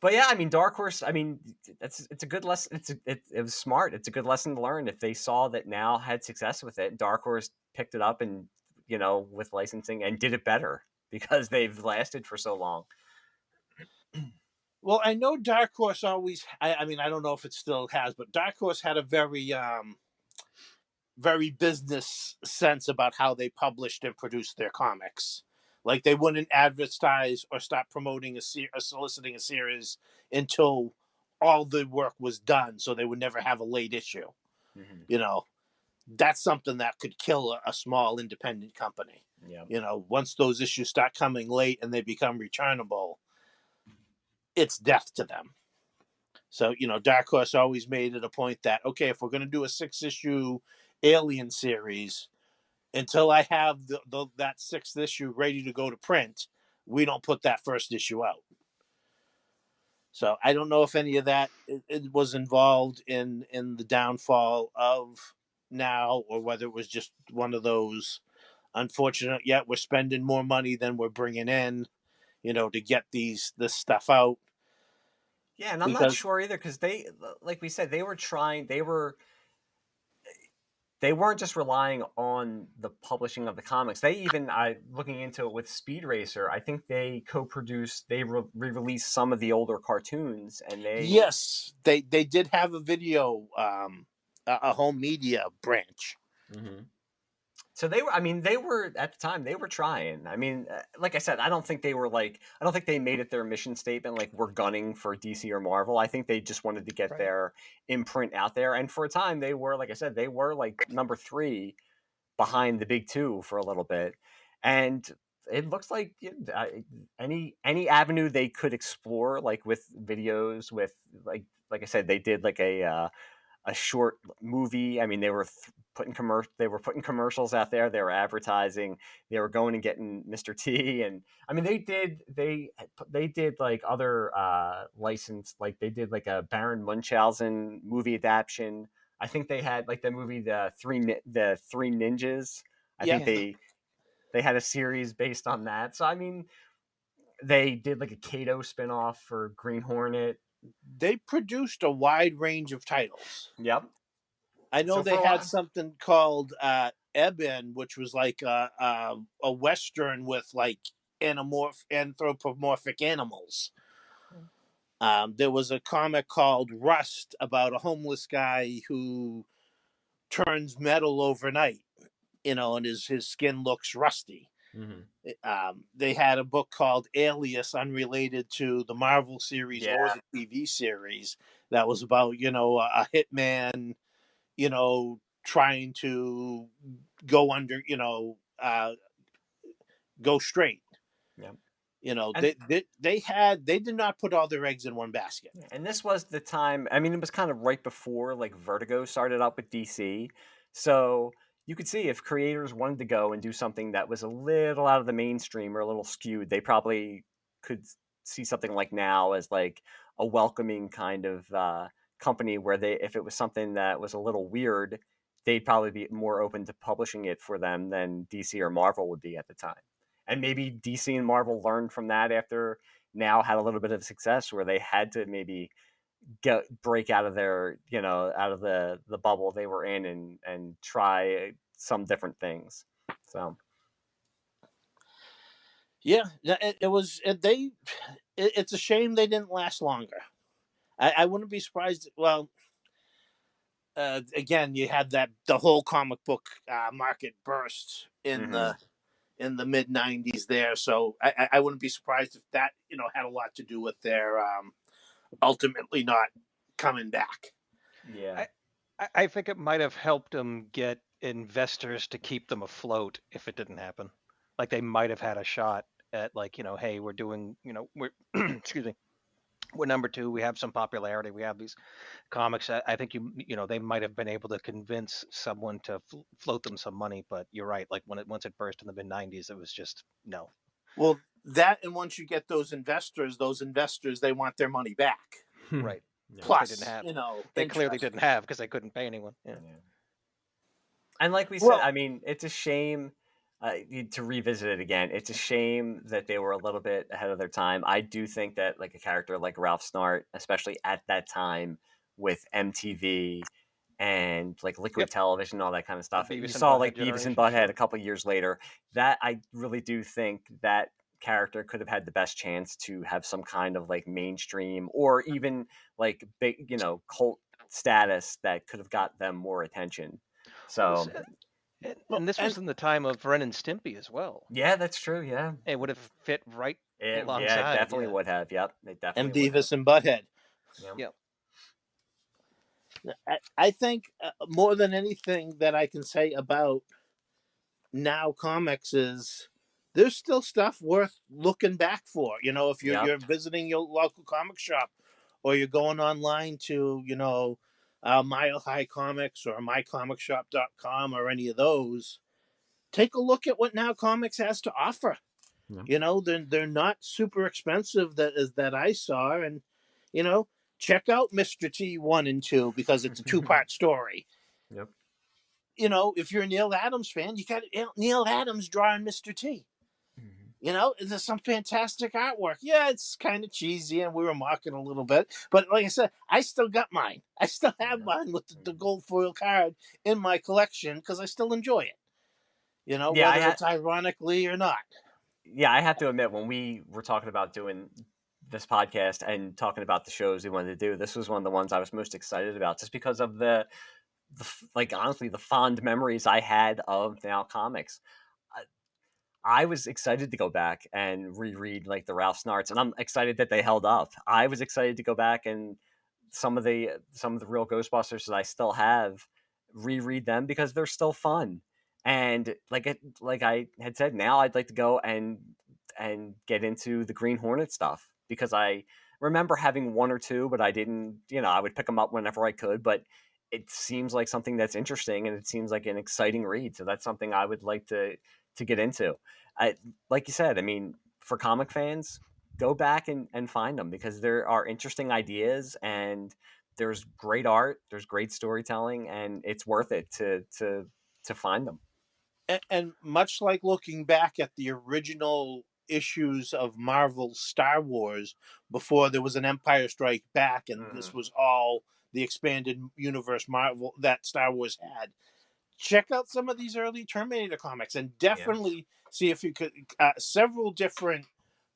But yeah, I mean, Dark Horse. I mean, it's a good lesson. It was smart. It's a good lesson to learn. If they saw that now had success with it, Dark Horse picked it up and with licensing and did it better because they've lasted for so long. Well, I know Dark Horse always. I mean, I don't know if it still has, but Dark Horse had a very business sense about how they published and produced their comics. Like, they wouldn't advertise or stop promoting or soliciting a series until all the work was done, so they would never have a late issue. Hmm. You know, that's something that could kill a small independent company. Yeah. Once those issues start coming late and they become returnable, it's death to them. So, Dark Horse always made it a point that, okay, if we're going to do a 6-issue Alien series, until I have that 6th issue ready to go to print, we don't put that first issue out. So I don't know if any of that it was involved in the downfall of now, or whether it was just one of those unfortunate. Yet we're spending more money than we're bringing in, to get this stuff out. Yeah, and I'm not Because sure either because they, like we said, they were trying. They weren't just relying on the publishing of the comics. They even, I looking into it with Speed Racer, I think they co-produced, they re-released some of the older cartoons, and they, yes, they did have a video, a home media branch. Mhm. So they were. I mean, they were at the time. They were trying. I mean, like I said, I don't think they were like. I don't think they made it their mission statement. Like we're gunning for DC or Marvel. I think they just wanted to get Right. their imprint out there. And for a time, they were, like I said, they were like number three behind the big two for a little bit. And it looks like any avenue they could explore, like with videos, with like I said, they did like a short movie. I mean, they were putting commercials out there. They were advertising. They were going and getting Mr. T, and I mean, they did like other license, like they did like a Baron Munchausen movie adaptation. I think they had like the movie the Three Ninjas. I think Yeah, they had a series based on that. So I mean, they did like a Kato spinoff for Green Hornet. they produced a wide range of titles. Yep. I know So they for a had while. something called Eben, which was like a western with like anthropomorphic animals. There was a comic called Rust about a homeless guy who turns metal overnight, and his skin looks rusty. Hmm. They had a book called Alias, unrelated to the Marvel series or Yeah. the TV series, that was about a hitman, you know trying to go under, go straight. Yeah. And They did not put all their eggs in one basket. and this was the time. I mean, it was kind of right before like Vertigo started up with DC, so you could see if creators wanted to go and do something that was a little out of the mainstream or a little skewed, they probably could see something like Now as like a welcoming kind of company where they, if it was something that was a little weird, they'd probably be more open to publishing it for them than DC or Marvel would be at the time. And maybe DC and Marvel learned from that after Now had a little bit of success where they had to maybe break out of their, out of the bubble they were in and try some different things. So Yeah, it was it's a shame they didn't last longer. I wouldn't be surprised. Well, again, you had the whole comic book market burst in the mid '90s there, so I wouldn't be surprised if that had a lot to do with their ultimately not coming back. yeah. I think it might have helped them get investors to keep them afloat if it didn't happen. Like they might have had a shot at like, hey, we're doing, we're excuse me, we're number two. We have some popularity. We have these comics. I think they might have been able to convince someone to float them some money. But you're right. Like once it burst in the mid '90s, it was just no. Well, that, and once you get those investors, they want their money back. Right. Yeah. Plus, They didn't have. They interest. clearly didn't have because they couldn't pay anyone. Yeah. Yeah. And like we said, Well, I mean, it's a shame to revisit it again. It's a shame that they were a little bit ahead of their time. I do think that like a character like Ralph Snart, especially at that time with MTV and like Liquid Yep. Television, all that kind of stuff. Beavis You and saw Butthead like Beavis and generation, Butthead sure. a couple years later. That I really do think that character could have had the best chance to have some kind of like mainstream or even like big, cult status that could have got them more attention. So And this was in the time of Ren and Stimpy as well. yeah, that's true. Yeah, It would have fit right it alongside. definitely would have. Yep, it and definitely would have. Beavis and Butthead. Yeah. I think more than anything that I can say about Now Comics is there's still stuff worth looking back for. If Yep. you're visiting your local comic shop, or you're going online to Mile High Comics or mycomicshop.com or any of those, take a look at what Now Comics has to offer. Yep. They're not super expensive that I saw, and check out Mr. T 1 and 2 because it's a 2-part story. Yep. If you're a Neil Adams fan, you got Neil Adams drawing Mr. T. There's some fantastic artwork. Yeah, it's kind of cheesy, and we were mocking a little bit. But like I said, I still got mine. I still have mine with the gold foil card in my collection because I still enjoy it. Yeah, whether it's ironically or not. Yeah, I have to admit, when we were talking about doing this podcast and talking about the shows we wanted to do, this was one of the ones I was most excited about, just because of the like honestly the fond memories I had of Now Comics. I was excited to go back and reread like the Ralph Snarts, and I'm excited that they held up. I was excited to go back and some of the real Ghostbusters that I still have, reread them because they're still fun. And like I had said, now I'd like to go and get into the Green Hornet stuff because I remember having one or two, but I didn't. I would pick them up whenever I could, but it seems like something that's interesting and it seems like an exciting read. So that's something I would like to get into. Like you said, I mean, for comic fans, go back and find them because there are interesting ideas and there's great art, there's great storytelling, and it's worth it to find them. And much like looking back at the original issues of Marvel's Star Wars before there was an Empire Strike Back, and this was all the expanded universe Marvel that Star Wars had. Check out some of these early Terminator comics and definitely see if you could. Several different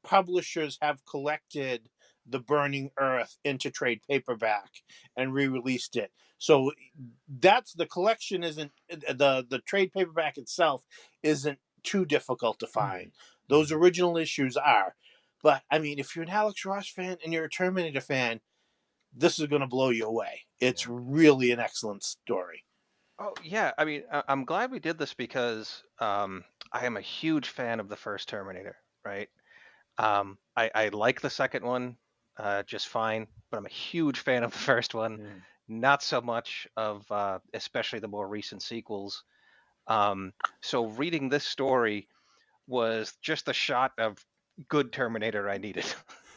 publishers have collected the Burning Earth into trade paperback and re-released it. So that's the collection. Isn't the trade paperback itself isn't too difficult to find. Those original issues are. But I mean, if you're an Alex Ross fan and you're a Terminator fan, this is going to blow you away. It's really an excellent story. Oh yeah, I mean, I'm glad we did this because I am a huge fan of the first Terminator, right? I like the second one just fine, but I'm a huge fan of the first one. Mm. Not so much of especially the more recent sequels. Um, so reading this story was just the shot of good Terminator I needed.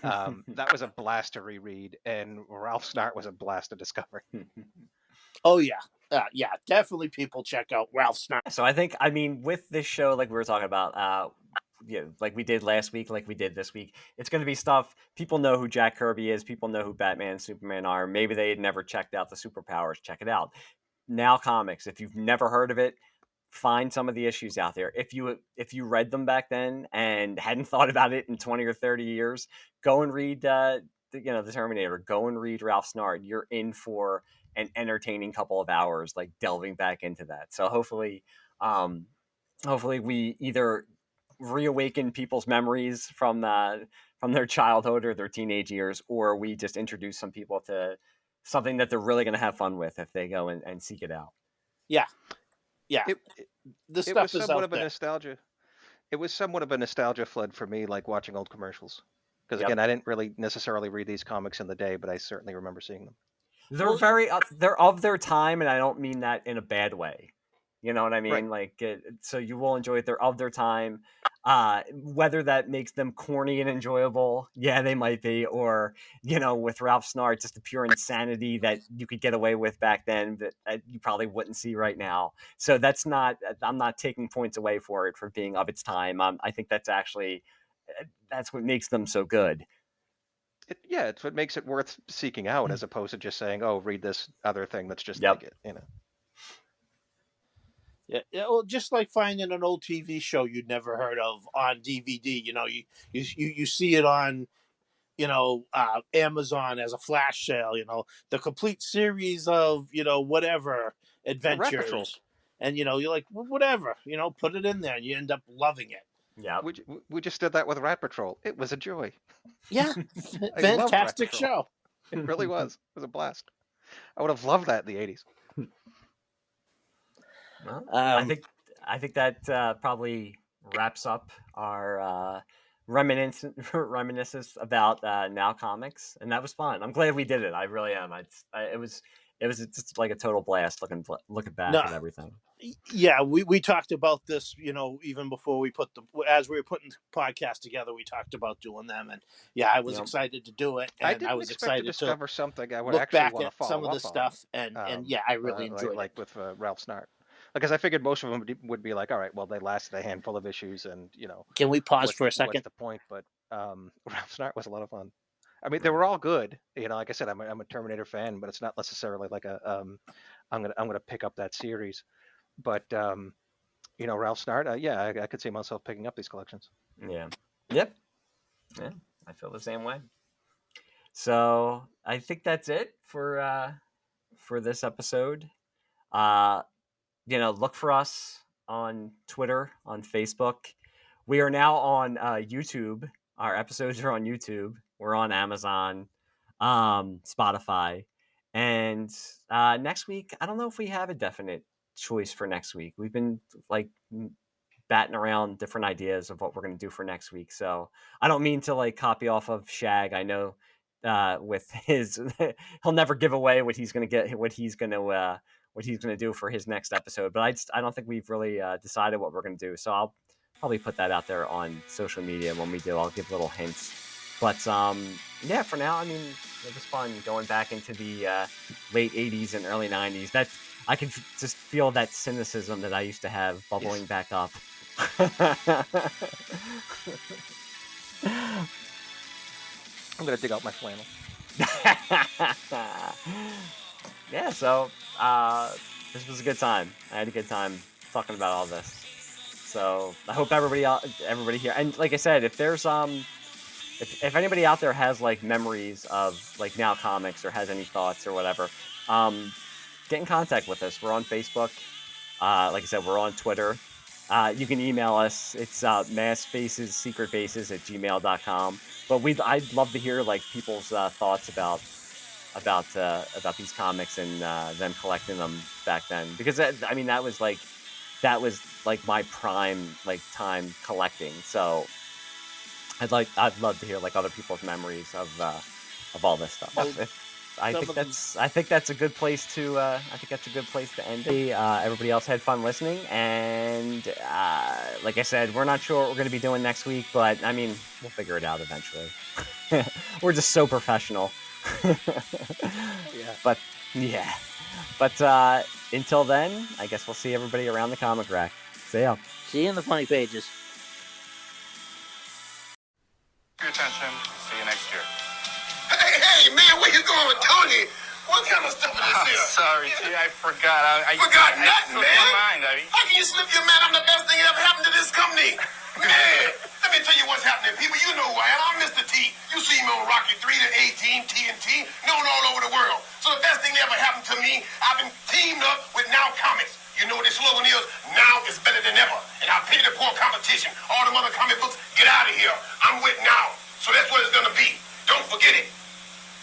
That was a blast to reread, and Ralph Snart was a blast to discover. Oh yeah, yeah, definitely. People check out Ralph Snart. So I think, I mean, with this show, like we were talking about, yeah, like we did last week, like we did this week, it's going to be stuff people know who Jack Kirby is, people know who Batman and Superman are. Maybe they had never checked out the superpowers. Check it out. Now Comics. If you've never heard of it, find some of the issues out there. If you read them back then and hadn't thought about it in 20 or 30 years, go and read the Terminator. Go and read Ralph Snart. You're in for an entertaining couple of hours, like delving back into that. So um, hopefully we either reawaken people's memories from their childhood or their teenage years, or we just introduce some people to something that they're really going to have fun with if they go and seek it out. Yeah, yeah. It it, This it was stuff is somewhat out of a there. nostalgia. It was somewhat of a nostalgia flood for me, like watching old commercials. Because Yep. again, I didn't really necessarily read these comics in the day, but I certainly remember seeing them. They're Well, very they're of their time, and I don't mean that in a bad way. You know what I Right. mean? Like, so you will enjoy it. They're of their time. Whether that makes them corny and enjoyable, yeah, they might be. Or with Ralph Snart, just the pure insanity that you could get away with back then that you probably wouldn't see right now. So that's not. I'm not taking points away for it for being of its time. I think that's actually that's what makes them so good. Yeah, it's what makes it worth seeking out, as opposed to just saying, "Oh, read this other thing that's just Yep. like it." You know. yeah, yeah, well, just like finding an old TV show you'd never heard of on DVD. You see it on Amazon as a flash sale. The complete series of whatever Rat Patrol. adventures, and you're like, "Well, whatever. Put it in there, and you end up loving it. Yep. We just did that with Rat Patrol. It was a joy. Yeah, I loved Rat fantastic Patrol. show. It really was. It was a blast. I would have loved that in the '80s. Well, Um, I think that probably wraps up our reminiscence about Now Comics, and that was fun. I'm glad we did it. I really am. It was just like a total blast looking back no, at everything. yeah, we talked about this, even before as we were putting the podcast together, we talked about doing them, and yeah, I was Yep. excited to do it, I and I didn't was expect to excited to discover something I would look actually back want to at some follow of the up on. stuff, and yeah, I really enjoyed Like it. with Ralph Snart. Because I figured most of them would be like, all right, well, they lasted a handful of issues, and Can we pause what's for a what's second? the point? But Ralph Snart was a lot of fun. I mean, they were all good. Like I said, I'm a Terminator fan, but it's not necessarily like I'm gonna pick up that series. But Ralph Snart, yeah, I could see myself picking up these collections. Yeah. Yep. Yeah. I feel the same way. So I think that's it for this episode. Uh, look for us on Twitter, on Facebook. We are now on YouTube. Our episodes are on YouTube. We're on Amazon, Spotify, and next week, I don't know if we have a definite choice for next week. We've been like batting around different ideas of what we're going to do for next week. So I don't mean to like copy off of Shag. I know with his, he'll never give away what he's going to get, what he's going to do for his next episode. But I don't think we've really decided what we're going to do. So I'll probably put that out there on social media when we do. I'll give little hints. But yeah, for now, I mean, it was fun going back into the late '80s and early '90s. I can just feel that cynicism that I used to have bubbling back up. I'm gonna dig out my flannel. Yeah, so this was a good time. I had a good time talking about all this. So I hope everybody here, and like I said, if there's if anybody out there has like memories of like Now Comics or has any thoughts or whatever, get in contact with us. We're on Facebook. Like I said, we're on Twitter. You can email us. It's maskedfacessecretbases@gmail.com. But I'd love to hear like people's thoughts about about these comics and them collecting them back then, because I mean that was like my prime like time collecting. So I'd love to hear like other people's memories of all this stuff. Well, I think that's a good place to end it. Everybody else had fun listening, and like I said, we're not sure what we're going to be doing next week, but I mean we'll figure it out eventually. We're just so professional. Yeah. But yeah. But until then, I guess we'll see everybody around the comic rack. See ya. See you in the funny pages. Your attention. See you next year. Hey, man, where you going, Tony? What kind of stuff is this here? Sorry, T. I forgot. I Forgot nothing, slipped man. my mind. How can you slip your man? I'm the best thing that ever happened to this company. Man, let me tell you what's happening, people. You know who I am. I'm Mr. T. You see me on Rocky 3 to 18, TNT, known all over the world. So the best thing that ever happened to me, I've been teamed up with Now Comics. You know what their slogan is? Now is better than ever. And I pity the poor competition. All them other comic books, get out of here. I'm with Now. So that's what it's going to be. Don't forget it.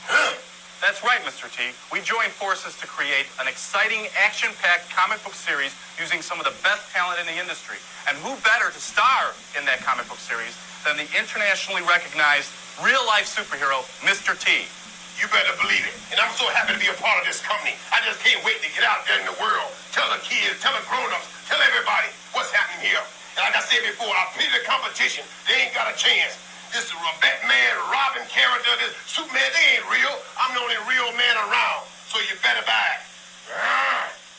Huh? That's right, Mr. T. We joined forces to create an exciting, action-packed comic book series using some of the best talent in the industry. And who better to star in that comic book series than the internationally recognized real-life superhero, Mr. T. You better believe it. And I'm so happy to be a part of this company. I just can't wait to get out there in the world. Tell the kids, tell the grown-ups, tell everybody what's happening here. And like I said before, I pity the competition. They ain't got a chance. This is a Batman, Robin character, this Superman, they ain't real. I'm the only real man around. So you better buy it.